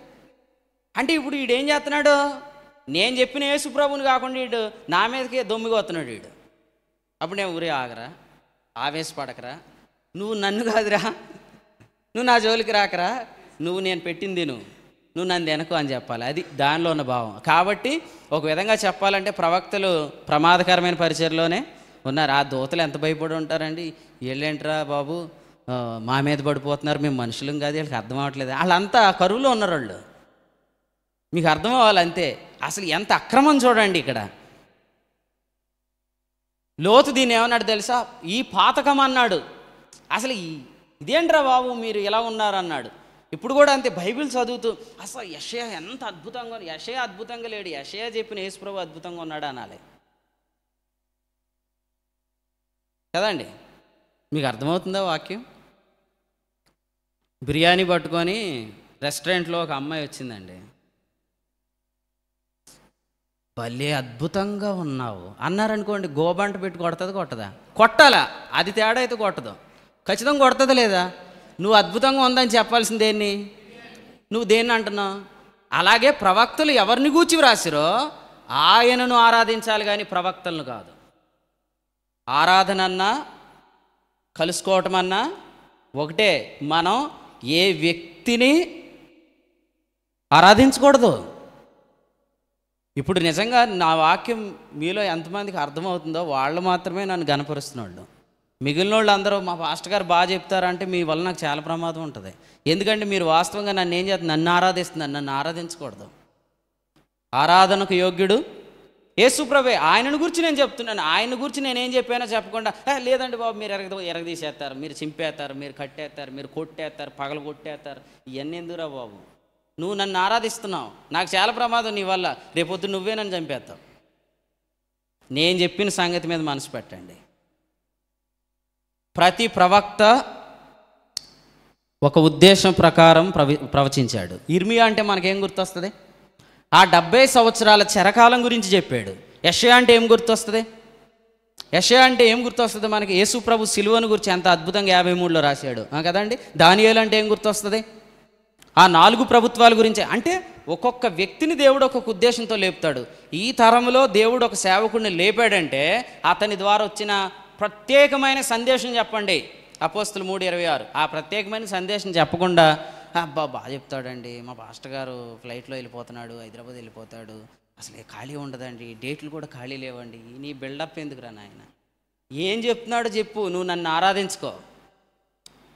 Speaker 1: అంటే ఇప్పుడు వీడేం చేస్తున్నాడు, నేను చెప్పిన యేసు ప్రభువుని కాకుండా వీడు నా మీదకే దొమ్మిగా వస్తున్నాడు వీడు. అప్పుడు నేను ఊరే ఆగరా, ఆవేశపడకరా, నువ్వు నన్ను కాదురా, నువ్వు నా జోలికి రాకరా, నువ్వు నేను పెట్టింది నువ్వు నన్ను వెనకు అని చెప్పాలి. అది దానిలో ఉన్న భావం. కాబట్టి ఒక విధంగా చెప్పాలంటే ప్రవక్తలు ప్రమాదకరమైన పరిచయలోనే ఉన్నారు. ఆ దూతలు ఎంత భయపడి ఉంటారండి, వీళ్ళేంట్రా బాబు మా మీద పడిపోతున్నారు, మేము మనుషులం కాదు, వీళ్ళకి అర్థం అవ్వట్లేదు, వాళ్ళంతా కరువులో ఉన్నారు వాళ్ళు. మీకు అర్థం అవ్వాలి అంతే. అసలు ఎంత అక్రమం చూడండి ఇక్కడ. లోతు దీన్ని ఏమన్నాడు తెలుసా, ఈ పాతకం అన్నాడు. అసలు ఇదేంట్రా బాబు మీరు ఇలా ఉన్నారు అన్నాడు. ఇప్పుడు కూడా అంతే, బైబిల్ చదువుతూ అసలు యెషయా ఎంత అద్భుతంగా, యెషయా అద్భుతంగా లేడు, యెషయా చెప్పిన యేసు ప్రభు అద్భుతంగా ఉన్నాడు అనాలి కదండి. మీకు అర్థమవుతుందా వాక్యం? బిర్యానీ పట్టుకొని రెస్టారెంట్లో ఒక అమ్మాయి వచ్చిందండి, భలే అద్భుతంగా ఉన్నావు అన్నారనుకోండి, గోబంట పెట్టి కొట్టదా? కొట్టాలా, అది తేడా అయితే కొట్టదు, ఖచ్చితంగా కొడుతుంది లేదా? నువ్వు అద్భుతంగా ఉందని చెప్పాల్సింది దేన్ని, నువ్వు దేన్ని అంటున్నావు? అలాగే ప్రవక్తలు ఎవరిని గూర్చి వ్రాసిరో ఆయనను ఆరాధించాలి కానీ ప్రవక్తలను కాదు. ఆరాధన అన్నా కలుసుకోవటం అన్నా ఒకటే. మనం ఏ వ్యక్తిని ఆరాధించకూడదు. ఇప్పుడు నిజంగా నా వాక్యం మీలో ఎంతమందికి అర్థమవుతుందో వాళ్ళు మాత్రమే నన్ను గనపరుస్తున్నాడు. మిగిలిన వాళ్ళు అందరూ మా పాస్టర్ గారు బాగా చెప్తారంటే మీ వల్ల నాకు చాలా ప్రమాదం ఉంటుంది. ఎందుకంటే మీరు వాస్తవంగా నన్ను ఏం చేస్తారు, నన్ను ఆరాధిస్తున్నారు, నన్ను ఆరాధించకూడదు. ఆరాధనకు యోగ్యుడు యేసు ప్రభువే. ఆయనను గురించి నేను చెప్తున్నాను. ఆయన గురించి నేనేం చెప్పానో చెప్పకుండా లేదండి బాబు మీరు ఎరగదీసేస్తారు, మీరు చింపేస్తారు, మీరు కట్టేస్తారు, మీరు కొట్టేస్తారు, పగలు కొట్టేస్తారు, ఇవన్నీ ఎందుకురా బాబు? నువ్వు నన్ను ఆరాధిస్తున్నావు, నాకు చాలా ప్రమాదం నీ వల్ల. రేపొద్దు నువ్వే నన్ను చంపేస్తావు. నేను చెప్పిన సంగతి మీద మనసు పెట్టండి. ప్రతి ప్రవక్త ఒక ఉద్దేశం ప్రకారం ప్రవచించాడు. ఇర్మియా అంటే మనకేం గుర్తొస్తుంది? ఆ 70 సంవత్సరాల చెరకాలం గురించి చెప్పాడు. యెషయా అంటే ఏం గుర్తొస్తుంది? యెషయా అంటే ఏం గుర్తొస్తుంది మనకి? యేసు ప్రభు సిలువను గురించి ఎంత అద్భుతంగా 53లో రాశాడు కదండి. దానియేలు అంటే ఏం గుర్తొస్తుంది? ఆ 4 ప్రభుత్వాల గురించి. అంటే ఒక్కొక్క వ్యక్తిని దేవుడు ఒక్కొక్క ఉద్దేశంతో లేపుతాడు. ఈ తరంలో దేవుడు ఒక సేవకుడిని లేపాడంటే అతని ద్వారా వచ్చిన ప్రత్యేకమైన సందేశం చెప్పండి. అపోస్తులు 3:26. ఆ ప్రత్యేకమైన సందేశం చెప్పకుండా అబ్బా బాగా చెప్తాడండి, మా పాస్టర్ గారు ఫ్లైట్లో వెళ్ళిపోతున్నాడు, హైదరాబాద్ వెళ్ళిపోతాడు, అసలు ఖాళీ ఉండదండి, డేట్లు కూడా ఖాళీ లేవండి, నీ బిల్డప్ ఎందుకురా నాయన? ఏం చెప్తున్నాడో చెప్పు, నువ్వు నన్ను ఆరాధించుకో.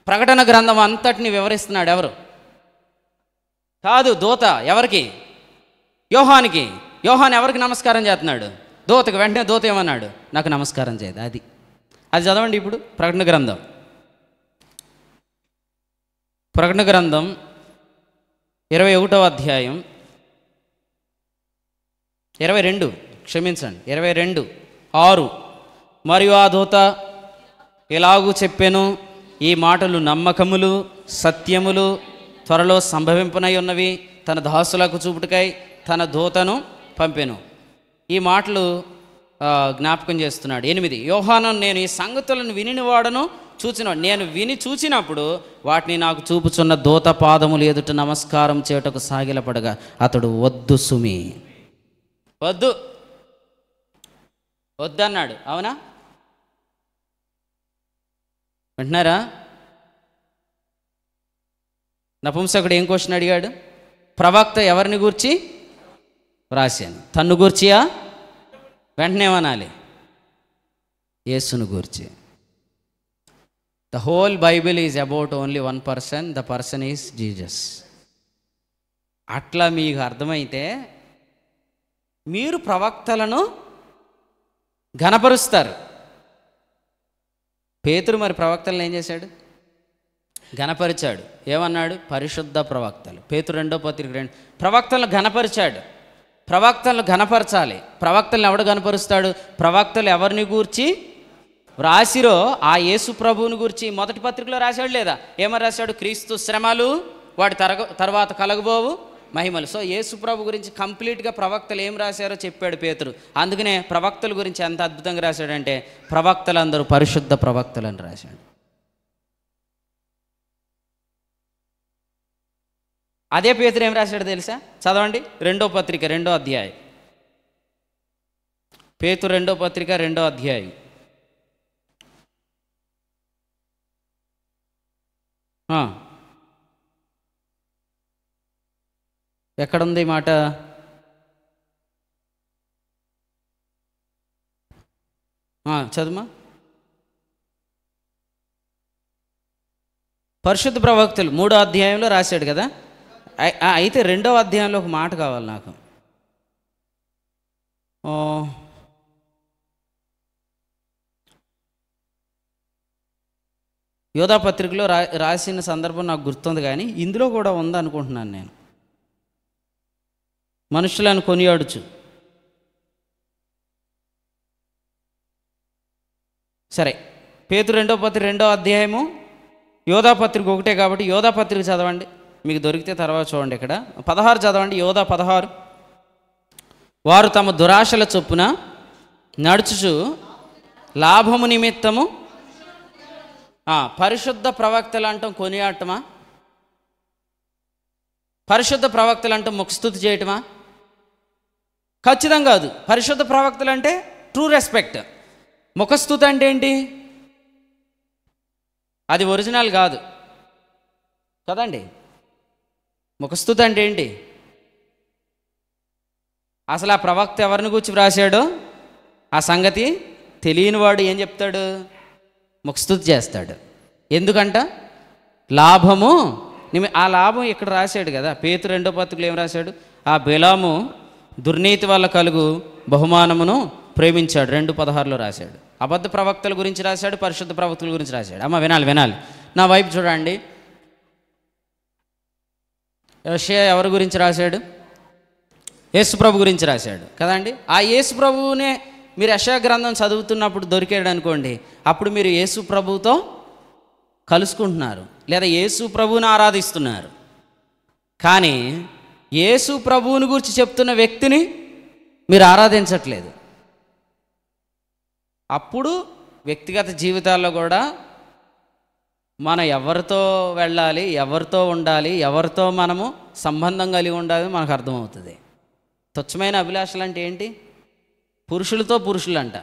Speaker 1: ప్రకటన గ్రంథం అంతటిని వివరిస్తున్నాడు ఎవరు? కాదు, దూత. ఎవరికి? యోహానికి. యోహాన్ ఎవరికి నమస్కారం చేస్తున్నాడు? దూతకు. వెంటనే దూత ఏమన్నాడు? నాకు నమస్కారం చేయదు. అది చదవండి ఇప్పుడు. ప్రకటన గ్రంథం 21వ అధ్యాయం 22:6. మరియు ఆ దూత ఇలాగూ చెప్పెను, ఈ మాటలు నమ్మకములు సత్యములు త్వరలో సంభవింపనై ఉన్నవి, తన దాసులకు చూపుటకై తన దూతను పంపెను. ఈ మాటలు జ్ఞాపకం చేస్తున్నాడు. 8. యోహాను నేను ఈ సంగతులను వినివాడను చూచినవాడు. నేను విని చూచినప్పుడు వాటిని నాకు చూపుచున్న దూత పాదములు ఎదుట నమస్కారం చేయుటకు సాగిలపడగా అతడు వద్దు సుమి, వద్దన్నాడు. అవునా? వింటున్నారా? నపుంసకుడు ఏం క్వశ్చన్ అడిగాడు? ప్రవక్త ఎవరిని గూర్చి వ్రాశాను? తన్ను గూర్చియా? వెంటనే ఏమనాలి? యేసును గూర్చి. The whole Bible is about only one person, the person is Jesus. అట్లా మీకు అర్థమైతే మీరు ప్రవక్తలను ఘనపరుస్తారు. పేతురు మరి ప్రవక్తలను ఏం చేశాడు? ఘనపరిచాడు. ఏమన్నాడు? పరిశుద్ధ ప్రవక్తలు. పేతురు 2వ పత్రిక 2. ప్రవక్తలను ఘనపరిచాడు. ప్రవక్తలను ఘనపరచాలి. ప్రవక్తలను ఎవడు ఘనపరుస్తాడు? ప్రవక్తలు ఎవరిని గూర్చి వ్రాసిరో ఆ యేసు ప్రభువుని గురించి మొదటి పత్రికలో రాశాడు లేదా? ఏమని రాశాడు? క్రీస్తు శ్రమలు, వాడి తర్వాత కలగబోవు మహిమలు. సో యేసు ప్రభు గురించి కంప్లీట్గా ప్రవక్తలు ఏం రాశారో చెప్పాడు పేతురు. అందుకనే ప్రవక్తల గురించి ఎంత అద్భుతంగా రాశాడంటే ప్రవక్తలందరూ పరిశుద్ధ ప్రవక్తలు అని రాశాడు. అదే పేతురు ఏం రాశాడు తెలుసా? చదవండి, 2వ పత్రిక 2వ అధ్యాయం. పేతురు 2వ పత్రిక 2వ అధ్యాయం. ఎక్కడుంది మాట? చదుమా. పరిశుద్ధ ప్రవక్తలు 3వ అధ్యాయంలో రాశాడు కదా. అయితే 2వ అధ్యాయంలో ఒక మాట కావాలి నాకు. యోధా పత్రికలో రాసిన సందర్భం నాకు గుర్తుంది, కానీ ఇందులో కూడా ఉందనుకుంటున్నాను నేను. మనుషులను కొనియాడుచు. సరే, పేతురు 2వ పత్రిక 2వ అధ్యాయము, యోధా పత్రిక ఒకటే కాబట్టి యోధా పత్రిక చదవండి, మీకు దొరికితే తర్వాత చూడండి. ఇక్కడ 16 చదవండి. యోధా 16. వారు తమ దురాశల చొప్పున నడుచుచు లాభము నిమిత్తము పరిశుద్ధ ప్రవక్తలు అంటాం కొనియాడటమా? పరిశుద్ధ ప్రవక్తలు అంటాం ముఖస్తుతి చేయటమా? ఖచ్చితంగా కాదు. పరిశుద్ధ ప్రవక్తలు అంటే ట్రూ రెస్పెక్ట్. ముఖస్తుతి అంటే ఏంటి? అది ఒరిజినల్ కాదు కదండి. ముఖస్తుతి అంటే ఏంటి? అసలు ఆ ప్రవక్త ఎవరిని గురించి వ్రాసాడో ఆ సంగతి తెలియని వాడు ఏం చెప్తాడు? ముఖస్తుతి చేస్తాడు. ఎందుకంట? లాభము ఆ లాభం ఇక్కడ రాశాడు కదా. పేతురు 2వ పత్రికలో ఏం రాశాడు? ఆ బిలాము దుర్నీతి వల్ల కలుగు బహుమానమును ప్రేమించాడు. 2:16లో రాశాడు. అబద్ధ ప్రవక్తల గురించి రాశాడు, పరిశుద్ధ ప్రవక్తల గురించి రాశాడు. అమ్మ వినాలి, నా వైపు చూడండి. యెషయా ఎవరి గురించి రాశాడు? యేసు ప్రభు గురించి రాశాడు కదండి. ఆ యేసు ప్రభువునే మీరు యెషయా గ్రంథం చదువుతున్నప్పుడు దొరికాడు అనుకోండి, అప్పుడు మీరు యేసు ప్రభువుతో కలుసుకుంటున్నారు, లేదా యేసు ప్రభువుని ఆరాధిస్తున్నారు. కానీ యేసు ప్రభువుని గురించి చెప్తున్న వ్యక్తిని మీరు ఆరాధించట్లేదు. అప్పుడు వ్యక్తిగత జీవితాల్లో కూడా మనం ఎవరితో వెళ్ళాలి, ఎవరితో ఉండాలి, ఎవరితో మనము సంబంధం కలిగి ఉండాలి మనకు అర్థమవుతుంది. తుచ్చమైన అభిలాషలు అంటే ఏంటి? పురుషులతో పురుషులంట.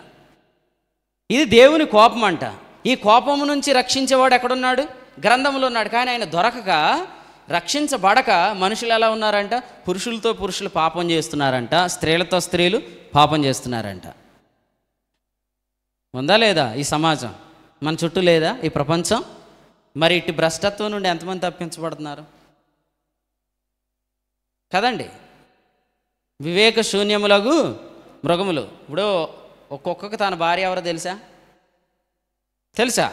Speaker 1: ఇది దేవుని కోపం అంట. ఈ కోపము నుంచి రక్షించేవాడు ఎక్కడున్నాడు? గ్రంథంలో ఉన్నాడు. కానీ ఆయన దొరకక, రక్షించబడక మనుషులు ఎలా ఉన్నారంట? పురుషులతో పురుషులు పాపం చేస్తున్నారంట, స్త్రీలతో స్త్రీలు పాపం చేస్తున్నారంట. ఉందా లేదా ఈ సమాజం? మన చుట్టూ లేదా ఈ ప్రపంచం? మరి ఇటు భ్రష్టత్వం నుండి ఎంతమంది తప్పించబడుతున్నారు కదండి. వివేక శూన్యములకు మృగములు. ఇప్పుడు ఒక్కొక్కకి తన భార్య ఎవరో తెలుసా?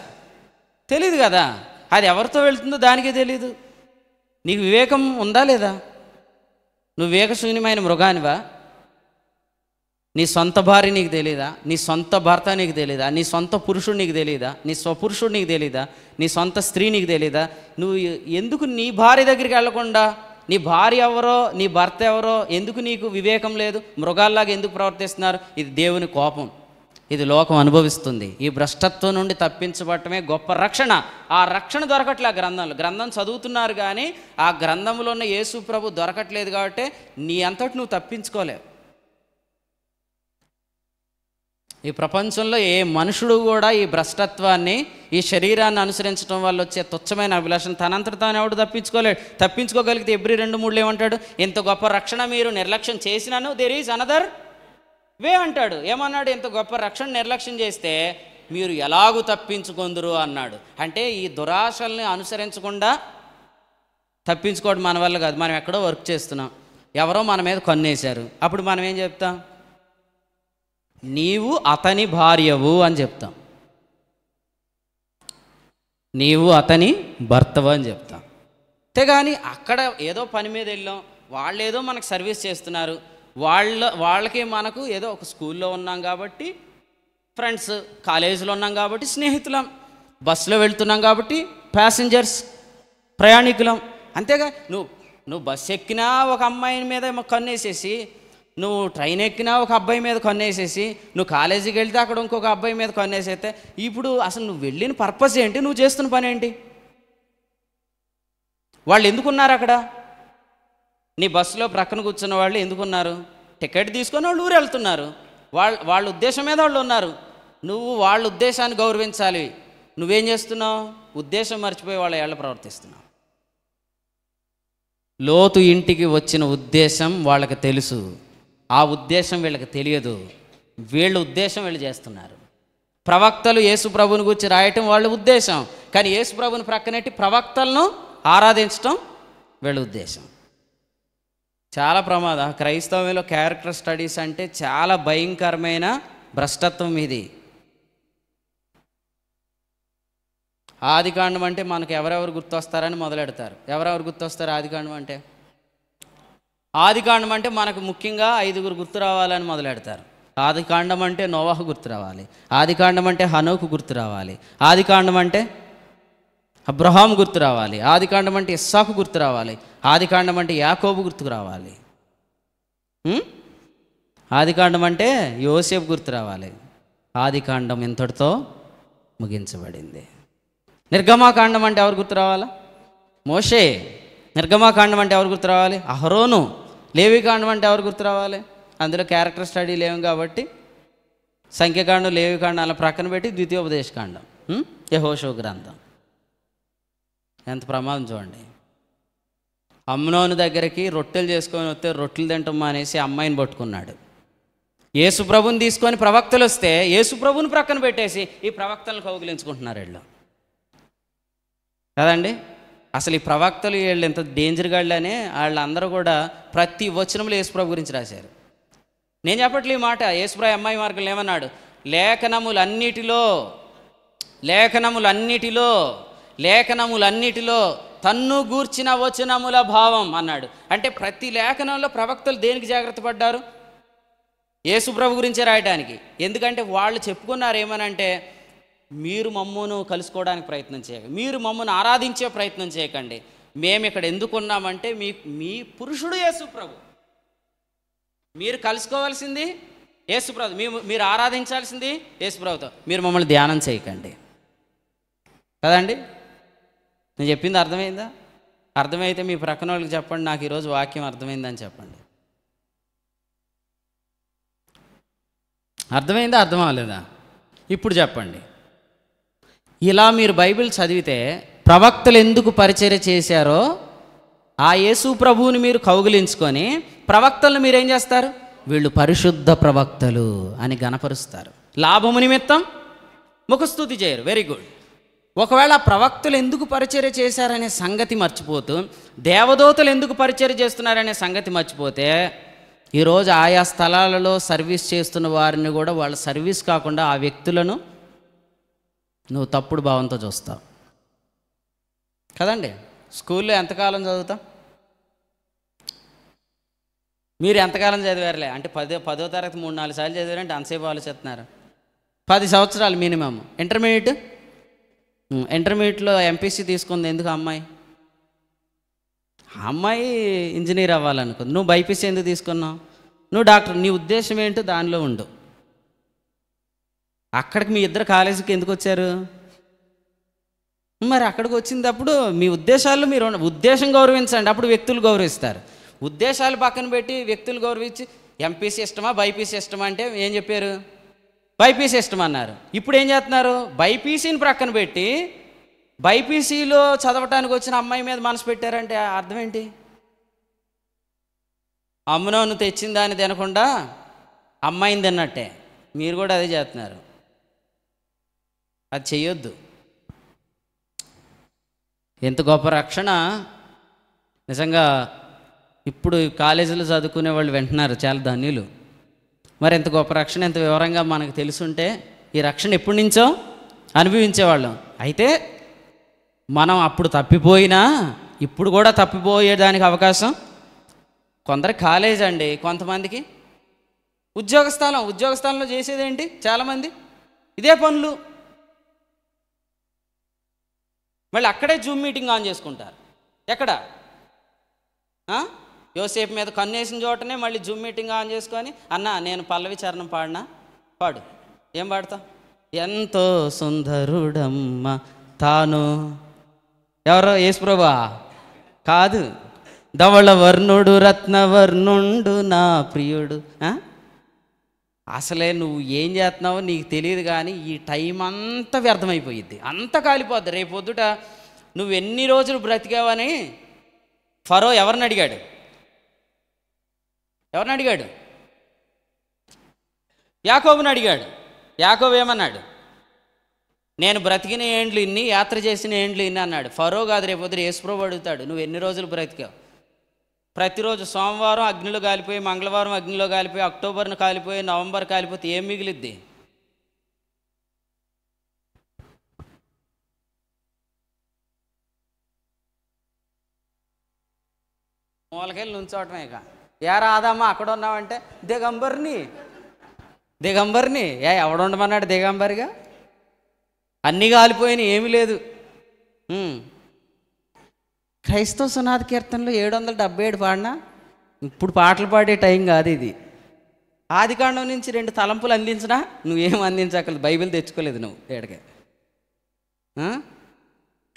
Speaker 1: తెలీదు కదా. అది ఎవరితో వెళ్తుందో దానికే తెలీదు. నీకు వివేకం ఉందా లేదా? నువ్వు వివేకశూన్యమైన మృగానివా? నీ సొంత భార్య నీకు తెలీదా? నీ సొంత భర్త నీకు తెలీదా? నీ సొంత పురుషుడు నీకు తెలీదా? నీ స్వపురుషుడు నీకు తెలీదా? నీ సొంత స్త్రీ నీకు తెలీదా? నువ్వు ఎందుకు నీ భార్య దగ్గరికి వెళ్లకుండా నీ భార్య ఎవరో నీ భర్త ఎవరో ఎందుకు నీకు వివేకం లేదు? మృగాల్లాగా ఎందుకు ప్రవర్తిస్తున్నారు? ఇది దేవుని కోపం. ఇది లోకం అనుభవిస్తుంది. ఈ భ్రష్టత్వం నుండి తప్పించబడటమే గొప్ప రక్షణ. ఆ రక్షణ దొరకట్లే ఆ గ్రంథంలో. గ్రంథం చదువుతున్నారు కానీ ఆ గ్రంథంలో ఉన్న యేసు ప్రభు దొరకట్లేదు. కాబట్టి నీ అంతటి నువ్వు తప్పించుకోలేవు. ఈ ప్రపంచంలో ఏ మనుషుడు కూడా ఈ భ్రష్టత్వాన్ని, ఈ శరీరాన్ని అనుసరించడం వల్ల వచ్చే తుచ్చమైన అభిలాషను తనంతట తాను ఎవడు తప్పించుకోలేడు. తప్పించుకోగలిగితే ఎబ్రీ 2:3 ఏమంటాడు? ఇంత గొప్ప రక్షణ మీరు నిర్లక్ష్యం చేసినాను, దేర్ ఈజ్ అనదర్ వే అంటాడు. ఏమన్నాడు? ఇంత గొప్ప రక్షణ నిర్లక్ష్యం చేస్తే మీరు ఎలాగూ తప్పించుకొందురు అన్నాడు. అంటే ఈ దురాశల్ని అనుసరించకుండా తప్పించుకోవడం మన వల్ల కాదు. మనం ఎక్కడో వర్క్ చేస్తున్నాం, ఎవరో మన మీద కన్నేశారు. అప్పుడు మనం ఏం చెప్తాం? నీవు అతని భార్యవు అని చెప్తాం, నీవు అతని భర్తవు అని చెప్తాం. అంతేగాని అక్కడ ఏదో పని మీద వెళ్ళాం, వాళ్ళు ఏదో మనకు సర్వీస్ చేస్తున్నారు, వాళ్ళకి మనకు ఏదో ఒక స్కూల్లో ఉన్నాం కాబట్టి ఫ్రెండ్స్, కాలేజీలో ఉన్నాం కాబట్టి స్నేహితులం, బస్సులో వెళ్తున్నాం కాబట్టి ప్యాసింజర్స్, ప్రయాణికులం. అంతేగా నువ్వు నువ్వు బస్సు ఎక్కినా ఒక అమ్మాయి మీద కన్నేసేసి, నువ్వు ట్రైన్ ఎక్కినా ఒక అబ్బాయి మీద కన్నేసేసి, నువ్వు కాలేజీకి వెళ్తే అక్కడ ఇంకొక అబ్బాయి మీద కన్నేసేస్తే ఇప్పుడు అసలు నువ్వు వెళ్ళిన పర్పస్ ఏంటి? నువ్వు చేస్తున్న పని ఏంటి? వాళ్ళు ఎందుకున్నారు అక్కడ? నీ బస్సులో ప్రక్కన కూర్చున్న వాళ్ళు ఎందుకున్నారు? టికెట్ తీసుకొని వాళ్ళు ఊరు వెళ్తున్నారు. వాళ్ళ ఉద్దేశం మీద వాళ్ళు ఉన్నారు. నువ్వు వాళ్ళ ఉద్దేశాన్ని గౌరవించాలి. నువ్వేం చేస్తున్నావు? ఉద్దేశం మర్చిపోయి వాళ్ళ ఏళ్ళ ప్రవర్తిస్తున్నావు. లోతు ఇంటికి వచ్చిన ఉద్దేశం వాళ్ళకి తెలుసు, ఆ ఉద్దేశం వీళ్ళకి తెలియదు. వీళ్ళ ఉద్దేశం వీళ్ళు చేస్తున్నారు. ప్రవక్తలు యేసు ప్రభుని గురించి రాయటం వాళ్ళ ఉద్దేశం, కానీ యేసు ప్రభుని ప్రక్కనెట్టి ప్రవక్తలను ఆరాధించటం వీళ్ళ ఉద్దేశం. చాలా ప్రమాదం. క్రైస్తవంలో క్యారెక్టర్ స్టడీస్ అంటే చాలా భయంకరమైన భ్రష్టత్వం ఇది. ఆదికాండం అంటే మనకు ఎవరెవరు గుర్తొస్తారని మొదలెడతారు. ఎవరెవరు గుర్తొస్తారు ఆదికాండం అంటే? ఆదికాండం అంటే మనకు ముఖ్యంగా 5 గుర్తు రావాలని మొదలెడతారు. ఆదికాండం అంటే నోవాహు గుర్తు రావాలి, ఆదికాండం అంటే హనోకు గుర్తు రావాలి, ఆదికాండం అంటే అబ్రహాం గుర్తు రావాలి, ఆదికాండం అంటే ఇస్సాకు గుర్తు రావాలి, ఆదికాండం అంటే యాకోబు గుర్తుకు రావాలి, ఆదికాండం అంటే యోసేపు గుర్తు రావాలి. ఆదికాండం ఇంతటితో ముగించబడింది. నిర్గమాకాండం అంటే ఎవరు గుర్తు రావాలా? మోషే. నిర్గమాకాండం అంటే ఎవరు గుర్తు రావాలి? అహరోను. లేవికాండం అంటే ఎవరు గుర్తు రావాలి? అందులో క్యారెక్టర్ స్టడీ లేవు కాబట్టి సంఖ్యాకాండం, లేవికాండం అలా ప్రక్కన పెట్టి ద్వితీయోపదేశకాండం, యెహోషువ గ్రంథం. ఎంత ప్రమాదం చూడండి. అమ్నోను దగ్గరికి రొట్టెలు చేసుకొని వస్తే రొట్టెలు తింటాం అనేసి అమ్మాయిని పట్టుకున్నాడు. యేసు ప్రభుని తీసుకొని ప్రవక్తలు వస్తే యేసు ప్రభుని ప్రక్కన పెట్టేసి ఈ ప్రవక్తలను కౌగిలించుకుంటున్నారు వీళ్ళు కదండి. అసలు ఈ ప్రవక్తలు వీళ్ళు ఎంత డేంజర్ గాళ్ళనే వాళ్ళందరూ కూడా ప్రతి వచనంలో యేసు ప్రభు గురించి రాశారు. నేను చెప్పట్లే ఈ మాట. యేసు ప్రభు అమ్మాయి మార్గంలో ఏమన్నాడు? లేఖనములన్నిటిలో తన్ను గూర్చిన వచనముల భావం అన్నాడు. అంటే ప్రతి లేఖనంలో ప్రవక్తలు దేనికి జాగ్రత్త పడ్డారు? యేసు ప్రభు గురించే రాయడానికి. ఎందుకంటే వాళ్ళు చెప్పుకున్నారు ఏమనంటే, మీరు మమ్మను కలుసుకోవడానికి ప్రయత్నం చేయకండి, మీరు మమ్మల్ని ఆరాధించే ప్రయత్నం చేయకండి, మేము ఇక్కడ ఎందుకున్నామంటే మీ పురుషుడు యేసు ప్రభు, మీరు కలుసుకోవాల్సింది యేసు ప్రభు, మీరు ఆరాధించాల్సింది యేసు ప్రభుతో, మీరు మమ్మల్ని ధ్యానం చేయకండి కదండి. నేను చెప్పింది అర్థమైందా? అర్థమైతే మీ ప్రక్కన వాళ్ళకి చెప్పండి, నాకు ఈరోజు వాక్యం అర్థమైందని చెప్పండి. అర్థమైందా? అర్థం అవ్వలేదా? ఇప్పుడు చెప్పండి. ఇలా మీరు బైబిల్ చదివితే ప్రవక్తలు ఎందుకు పరిచర్య చేశారో ఆ యేసు ప్రభువుని మీరు కౌగిలించుకొని ప్రవక్తలను మీరేం చేస్తారు? వీళ్ళు పరిశుద్ధ ప్రవక్తలు అని గణపరుస్తారు. లాభము నిమిత్తం ముఖస్తుతి చేయరు. Very good. ఒకవేళ ప్రవక్తలు ఎందుకు పరిచర్య చేశారనే సంగతి మర్చిపోతూ దేవదూతలు ఎందుకు పరిచర్య చేస్తున్నారనే సంగతి మర్చిపోతే ఈరోజు ఆయా స్థలాలలో సర్వీస్ చేస్తున్న వారిని కూడా వాళ్ళ సర్వీస్ కాకుండా ఆ వ్యక్తులను నువ్వు తప్పుడు భావంతో చూస్తావు కదండి. స్కూల్లో ఎంతకాలం చదువుతాం? మీరు ఎంతకాలం చదివారులే అంటే 10వ తరగతి 3-4 సార్లు చదివారంటే అంతసేపు ఆలోచిస్తున్నారు. 10 సంవత్సరాలు మినిమమ్. ఇంటర్మీడియట్లో ఎంపీసీ తీసుకుంది ఎందుకు? అమ్మాయి ఇంజనీర్ అవ్వాలనుకుంది, నువ్వు బైపీసీ ఎందుకు తీసుకున్నావు? నువ్వు డాక్టర్. నీ ఉద్దేశం ఏంటో దానిలో ఉండు. అక్కడికి మీ ఇద్దరు కాలేజీకి ఎందుకు వచ్చారు? మరి అక్కడికి వచ్చినప్పుడు మీ ఉద్దేశాలు మీరు ఉద్దేశం గౌరవించండి, అప్పుడు వ్యక్తులు గౌరవిస్తారు. ఉద్దేశాలు పక్కన పెట్టి వ్యక్తులు గౌరవించి ఎంపీసీ ఇష్టమా బైపీసీ ఇష్టమా అంటే ఏం చెప్పారు? బైపీసీ ఇష్టం అన్నారు. ఇప్పుడు ఏం చేస్తున్నారు? బైపీసీని ప్రక్కన పెట్టి బైపీసీలో చదవటానికి వచ్చిన అమ్మాయి మీద మనసు పెట్టారంటే అర్థం ఏంటి? అమ్మనోను తెచ్చిన దాన్ని తినకుండా అమ్మాయిని తిన్నట్టే మీరు కూడా అదే చేస్తున్నారు. అది చెయ్యొద్దు. ఎంత గొప్ప రక్షణ నిజంగా. ఇప్పుడు కాలేజీలో చదువుకునే వాళ్ళు వింటున్నారు, చాలా ధన్యులు. మరి ఎంత గొప్ప రక్షణ ఎంత వివరంగా మనకు తెలుసుంటే ఈ రక్షణ ఎప్పటి నుంచో అనుభవించేవాళ్ళం. అయితే మనం అప్పుడు తప్పిపోయినా ఇప్పుడు కూడా తప్పిపోయేదానికి అవకాశం. కొందరు కాలేజ్ అండి, కొంతమందికి ఉద్యోగస్థానంలో చేసేదేంటి? చాలామంది ఇదే పనులు. మళ్ళీ అక్కడే జూమ్ మీటింగ్ ఆన్ చేసుకుంటారు. ఎక్కడ? యోసేపు మీద కన్నేసిన చోటనే మళ్ళీ జూమ్ మీటింగ్ ఆన్ చేసుకొని, అన్న నేను పల్లవి చరణం పాడినా, పాడు. ఏం పాడతాం? ఎంతో సుందరుడమ్మ తాను. ఎవరో యేసుప్రభా? కాదు, ధవళ వర్ణుడు రత్నవర్ణుండు నా ప్రియుడు. అసలే నువ్వు ఏం చేస్తున్నావో నీకు తెలియదు, కానీ ఈ టైం అంతా వ్యర్థమైపోయిద్ది, అంతా కాలిపోద్ది. రేపు పొద్దుట నువ్వు ఎన్ని రోజులు బ్రతికావని ఫరో ఎవరిని అడిగాడు? యాకోబుని అడిగాడు. యాకోబు ఏమన్నాడు? నేను బ్రతికిన ఏండ్లు ఇన్ని, యాత్ర చేసిన ఏండ్లు ఇన్ని అన్నాడు. ఫరో కాదు, రేపు పొద్దున యేసుప్రభు అడుగుతాడు, నువ్వు ఎన్ని రోజులు బ్రతికావు? ప్రతిరోజు సోమవారం అగ్నిలో కాలిపోయి, మంగళవారం అగ్నిలో కాలిపోయి, అక్టోబర్ను కాలిపోయి, నవంబర్ కాలిపోతే ఏం మిగిలిద్ది? మూలకెళ్ళి నుంచోవటమే. ఇక ఏరా ఆదామా అక్కడ ఉన్నావంటే దిగంబర్ని ఎవడుండమన్నాడు? దిగంబరిగా అన్నీ కాలిపోయినాయి, ఏమీ లేదు. క్రైస్తవ సునాద కీర్తనలు 777 పాడినా ఇప్పుడు పాటలు పాడే టైం కాదు ఇది. ఆదికాండం నుంచి 2 తలంపులు అందించినా నువ్వేం అందించక్కర్లేదు, బైబిల్ తెచ్చుకోలేదు నువ్వు ఏడకే.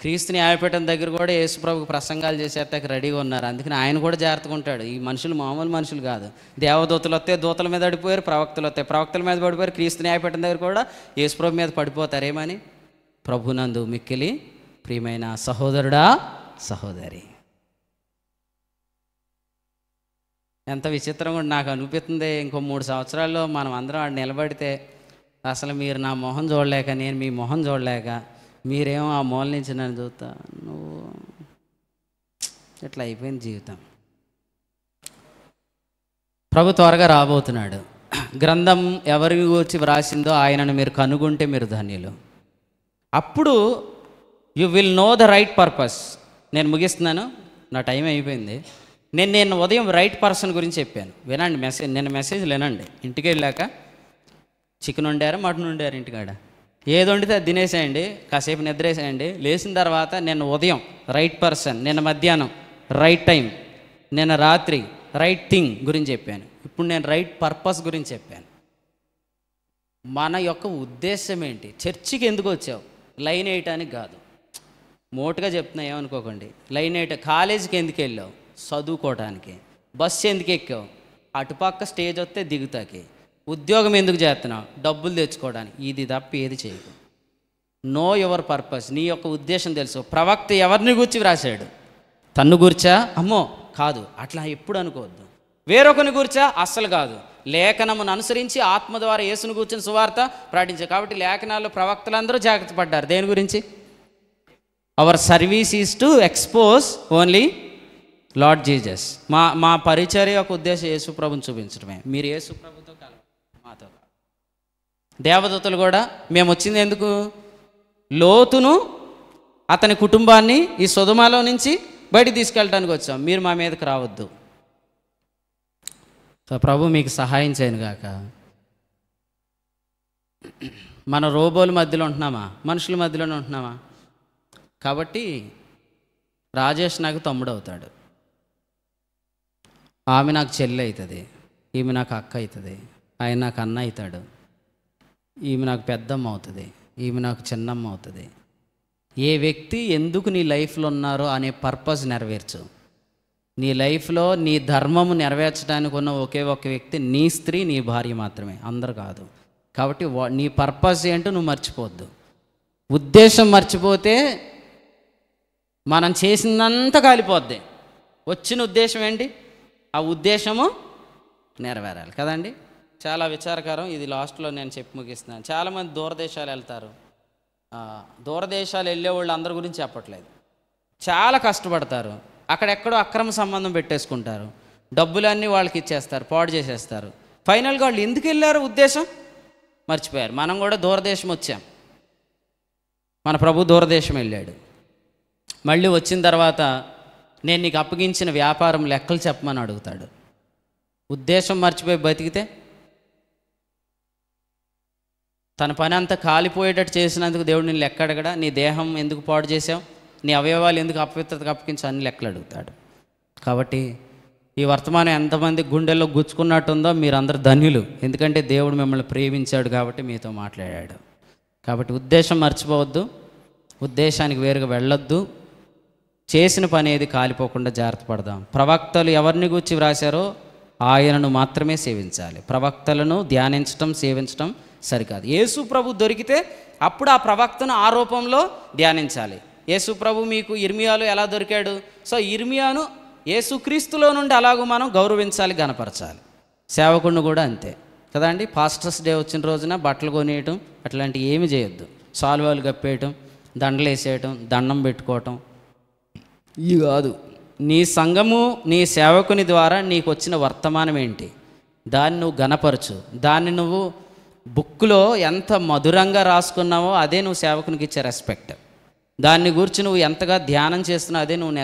Speaker 1: క్రీస్తు న్యాయపీఠం దగ్గర కూడా యేసుప్రభుకు ప్రసంగాలు చేసేస్తాక రెడీగా ఉన్నారు. అందుకని ఆయన కూడా జాగ్రత్తగా ఉంటాడు. ఈ మనుషులు మామూలు మనుషులు కాదు. దేవదూతలు వస్తే దూతల మీద పడిపోయారు, ప్రవక్తలు వస్తే ప్రవక్తల మీద పడిపోయారు. క్రీస్తు న్యాయపీఠం దగ్గర కూడా యేసుప్రభు మీద పడిపోతారేమని. ప్రభునందు మిక్కిలి ప్రియమైన సహోదరుడా, సహోదరి, ఎంత విచిత్రంగా నాకు అనిపిస్తుంది. ఇంకో 3 సంవత్సరాల్లో మనం అందరం ఆడ నిలబడితే అసలు మీరు నా మొహం చూడలేక, నేను మీ మొహం చూడలేక, మీరేమో ఆ మూల నుంచి నన్ను చూస్తా, నువ్వు ఇట్లా అయిపోయింది జీవితం. ప్రభు త్వరగా రాబోతున్నాడు. గ్రంథం ఎవరి గురించి వ్రాసిందో ఆయనను మీరు కనుగొంటే మీరు ధన్యులు. అప్పుడు you will know the right purpose. నేను ముగిస్తున్నాను, నా టైం అయిపోయింది. నేను ఉదయం రైట్ పర్సన్ గురించి చెప్పాను, వినండి. నిన్న మెసేజ్ వినండి. ఇంటికి వెళ్ళాక చికెన్ వండారు, మటన్ వండారు, ఇంటికాడ ఏది వండితే అది తినేసేయండి, కాసేపు నిద్రేసేయండి. లేచిన తర్వాత నిన్న ఉదయం రైట్ పర్సన్, నిన్న మధ్యాహ్నం రైట్ టైం, నిన్న రాత్రి రైట్ థింగ్ గురించి చెప్పాను. ఇప్పుడు నేను రైట్ పర్పస్ గురించి చెప్పాను. మన యొక్క ఉద్దేశం ఏంటి? చర్చికి ఎందుకు వచ్చావు? లైన్ వేయటానికి కాదు. మోటుగా చెప్తున్నా, ఏమనుకోకండి. లైన్ వేయట. కాలేజీకి ఎందుకు వెళ్ళావు? చదువుకోవటానికి. బస్సు ఎందుకు ఎక్కావు? అటుపక్క స్టేజ్ వస్తే దిగుతాకి. ఉద్యోగం ఎందుకు చేస్తున్నావు? డబ్బులు తెచ్చుకోవడానికి. ఇది తప్ప ఏది చేయకు. Know your purpose. నీ యొక్క ఉద్దేశం తెలుసు. ప్రవక్త ఎవరిని గూర్చి వ్రాసాడు? తన్ను గూర్చా? అమ్మో కాదు, అట్లా ఎప్పుడు అనుకోవద్దు. వేరొకరిని గూర్చా? అస్సలు కాదు. లేఖనమును అనుసరించి ఆత్మ ద్వారా యేసును కూర్చుని సువార్త ప్రకటించారు. కాబట్టి లేఖనాల్లో ప్రవక్తలందరూ జాగ్రత్త పడ్డారు. దేని గురించి? Our service is to expose only Lord Jesus. మా పరిచర్య యొక్క ఉద్దేశం యేసు ప్రభుని చూపించడమే. మీరు యేసు ప్రభుతో కలవాలి, మాతో. దేవదూతలు కూడా మేము వచ్చింది ఎందుకు? లోతును అతని కుటుంబాన్ని ఈ సొదొమలో నుంచి బయటికి తీసుకెళ్ళడానికి వచ్చాం. మీరు మా మీదకి రావద్దు. సో ప్రభు మీకు సహాయం చేయను గాక. మన రోబోల మధ్యలో ఉంటున్నామా? మనుషుల మధ్యలోనే ఉంటున్నామా? కాబట్టి రాజేష్ నాకు తమ్ముడు అవుతాడు, ఆమె నాకు చెల్లి అవుతుంది, ఈమె నాకు అక్క అవుతుంది, ఆయన నాకు అన్న అవుతాడు, ఈమె నాకు పెద్దమ్మ అవుతుంది, ఈమె నాకు చిన్నమ్మ అవుతుంది. ఏ వ్యక్తి ఎందుకు నీ లైఫ్లో ఉన్నారో అనే పర్పస్ నెరవేర్చు. నీ లైఫ్లో నీ ధర్మము నెరవేర్చడానికి ఉన్న ఒకే ఒక వ్యక్తి నీ స్త్రీ, నీ భార్య మాత్రమే, అందరు కాదు. కాబట్టి నీ పర్పస్ ఏంటో నువ్వు మర్చిపోవద్దు. ఉద్దేశం మర్చిపోతే మనం చేసిందంతా కాలిపోద్ది. వచ్చిన ఉద్దేశం ఏంటి? ఆ ఉద్దేశము నెరవేరాలి కదండి. చాలా విచారకరం. ఇది లాస్ట్లో నేను చెప్పి ముగిస్తున్నాను. చాలామంది దూరదేశాలు వెళ్తారు. దూరదేశాలు వెళ్ళే వాళ్ళు అందరి గురించి చెప్పట్లేదు. చాలా కష్టపడతారు, అక్కడెక్కడో అక్రమ సంబంధం పెట్టేసుకుంటారు, డబ్బులన్నీ వాళ్ళకి ఇచ్చేస్తారు, పాడు చేసేస్తారు. ఫైనల్గా వాళ్ళు ఎందుకు వెళ్ళారో ఉద్దేశం మర్చిపోయారు. మనం కూడా దూరదేశం వచ్చాం. మన ప్రభు దూరదేశం వెళ్ళాడు. మళ్ళీ వచ్చిన తర్వాత నేను నీకు అప్పగించిన వ్యాపారం లెక్కలు చెప్పమని అడుగుతాడు. ఉద్దేశం మర్చిపోయి బతికితే, తన పని అంతా కాలిపోయేటట్టు చేసినందుకు దేవుడు నేను లెక్క అడగడా? నీ దేహం ఎందుకు పాడు చేసావు, నీ అవయవాలు ఎందుకు అపవిత్రతకు అప్పగించు, అన్ని లెక్కలు అడుగుతాడు. కాబట్టి ఈ వర్తమానం ఎంతమంది గుండెల్లో గుచ్చుకున్నట్టుందో మీరందరూ ధన్యులు. ఎందుకంటే దేవుడు మిమ్మల్ని ప్రేమించాడు కాబట్టి మీతో మాట్లాడాడు. కాబట్టి ఉద్దేశం మర్చిపోవద్దు, ఉద్దేశానికి వేరుగా వెళ్ళొద్దు, చేసిన పని ఏది కాలిపోకుండా జాగ్రత్త పడదాం. ప్రవక్తలు ఎవరిని గూర్చి వ్రాశారో ఆయనను మాత్రమే సేవించాలి. ప్రవక్తలను ధ్యానించటం, సేవించటం సరికాదు. యేసు ప్రభు దొరికితే అప్పుడు ఆ ప్రవక్తను ఆ రూపంలో ధ్యానించాలి. యేసు ప్రభు మీకు ఇర్మియాలో ఎలా దొరికాడు? సో ఇర్మియాను యేసుక్రీస్తులో నుండి అలాగూ మనం గౌరవించాలి, గనపరచాలి. సేవకుడిని కూడా అంతే కదండి. పాస్టర్స్ డే వచ్చిన రోజున బట్టలు కొనియటం అట్లాంటివి ఏమి చేయొద్దు. సాల్వాలు కప్పేయటం, దండలు వేసేయటం, దండం పెట్టుకోవటం ఇవి కాదు. నీ సంఘము, నీ సేవకుని ద్వారా నీకు వచ్చిన వర్తమానం ఏంటి, దాన్ని నువ్వు గనపరచు. దాన్ని నువ్వు బుక్లో ఎంత మధురంగా రాసుకున్నావో అదే నువ్వు సేవకునికి ఇచ్చే రెస్పెక్ట్. దాన్ని గురించి నువ్వు ఎంతగా ధ్యానం చేస్తున్నావు అదే నువ్వు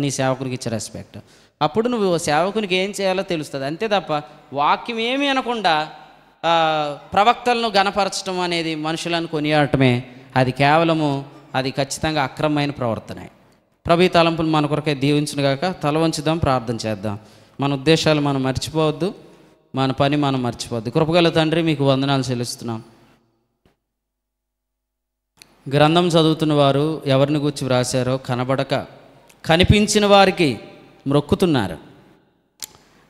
Speaker 1: నీ సేవకునికి ఇచ్చే రెస్పెక్ట్. అప్పుడు నువ్వు సేవకునికి ఏం చేయాలో తెలుస్తుంది. అంతే తప్ప వాక్యం ఏమీ అనకుండా ప్రవక్తలను గనపరచడం అనేది, మనుషులను కొనియాడటమే, అది కేవలము, అది ఖచ్చితంగా అక్రమమైన ప్రవర్తనే. ప్రభు తలంపులు మన కొరకే దీవించునుగాక. తల వంచుదాం, ప్రార్థన చేద్దాం. మన ఉద్దేశాలు మనం మర్చిపోవద్దు, మన పని మనం మర్చిపోవద్దు. కృపగల తండ్రి, మీకు వందనాలు చెల్లిస్తున్నాం. గ్రంథం చదువుతున్న వారు ఎవరిని గూర్చి వ్రాసారో కనబడక కనిపించిన వారికి మ్రొక్కుతున్నారు,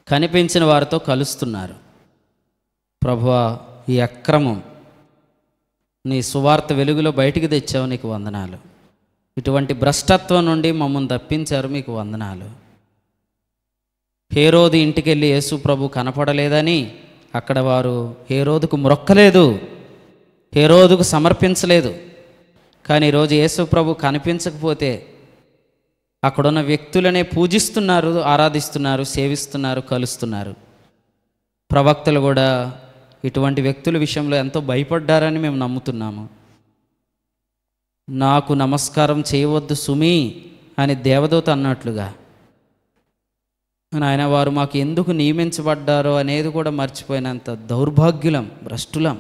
Speaker 1: కనిపించిన వారితో కలుస్తున్నారు. ప్రభువా, ఈ అక్రమం నీ సువార్త వెలుగులో బయటికి తెచ్చావు, నీకు వందనాలు. ఇటువంటి భ్రష్టత్వం నుండి మమ్మల్ని తప్పించారు, మీకు వందనాలు. హేరోదు ఇంటికి వెళ్ళి యేసు ప్రభు కనపడలేదని అక్కడ వారు హేరోదుకు మ్రొక్కలేదు, హేరోదుకు సమర్పించలేదు. కానీ ఈరోజు యేసు ప్రభు కనిపించకపోతే అక్కడున్న వ్యక్తులనే పూజిస్తున్నారు, ఆరాధిస్తున్నారు, సేవిస్తున్నారు, కలుస్తున్నారు. ప్రవక్తలు కూడా ఇటువంటి వ్యక్తుల విషయంలో ఎంతో భయపడ్డారని మేము నమ్ముతున్నాము. నాకు నమస్కారం చేయవద్దు సుమి అని దేవదూత అన్నట్లుగా ఆయన వారు మాకు ఎందుకు నియమించబడ్డారో అనేది కూడా మర్చిపోయినంత దౌర్భాగ్యులం, భ్రష్టులం.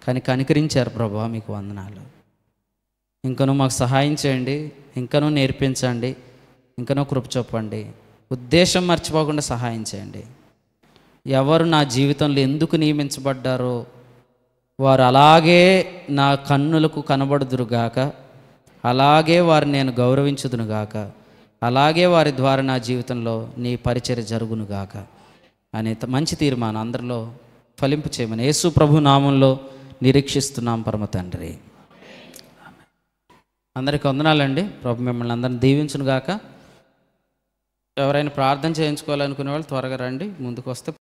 Speaker 1: కానీ కనికరించారు ప్రభువా, మీకు వందనాలు. ఇంకనూ మాకు సహాయం చేయండి, ఇంకనూ నేర్పించండి, ఇంకనూ కృప చూపండి. ఉద్దేశం మర్చిపోకుండా సహాయం చేయండి. ఎవరు నా జీవితంలో ఎందుకు నియమించబడ్డారో వారు అలాగే నా కన్నులకు కనబడుదురుగాక, అలాగే వారిని నేను గౌరవించుదునుగాక, అలాగే వారి ద్వారా నా జీవితంలో నీ పరిచర్య జరుగునుగాక అనే మంచి తీర్మానం అందరిలో ఫలింపు చేయమని యేసు ప్రభు నామంలో నిరీక్షిస్తున్నాం పరమ తండ్రి. అందరికీ వందనాలండి. ప్రభు మిమ్మల్ని అందరిని దీవించునుగాక. ఎవరైనా ప్రార్థన చేయించుకోవాలనుకునే వాళ్ళు త్వరగా రండి, ముందుకు వస్తే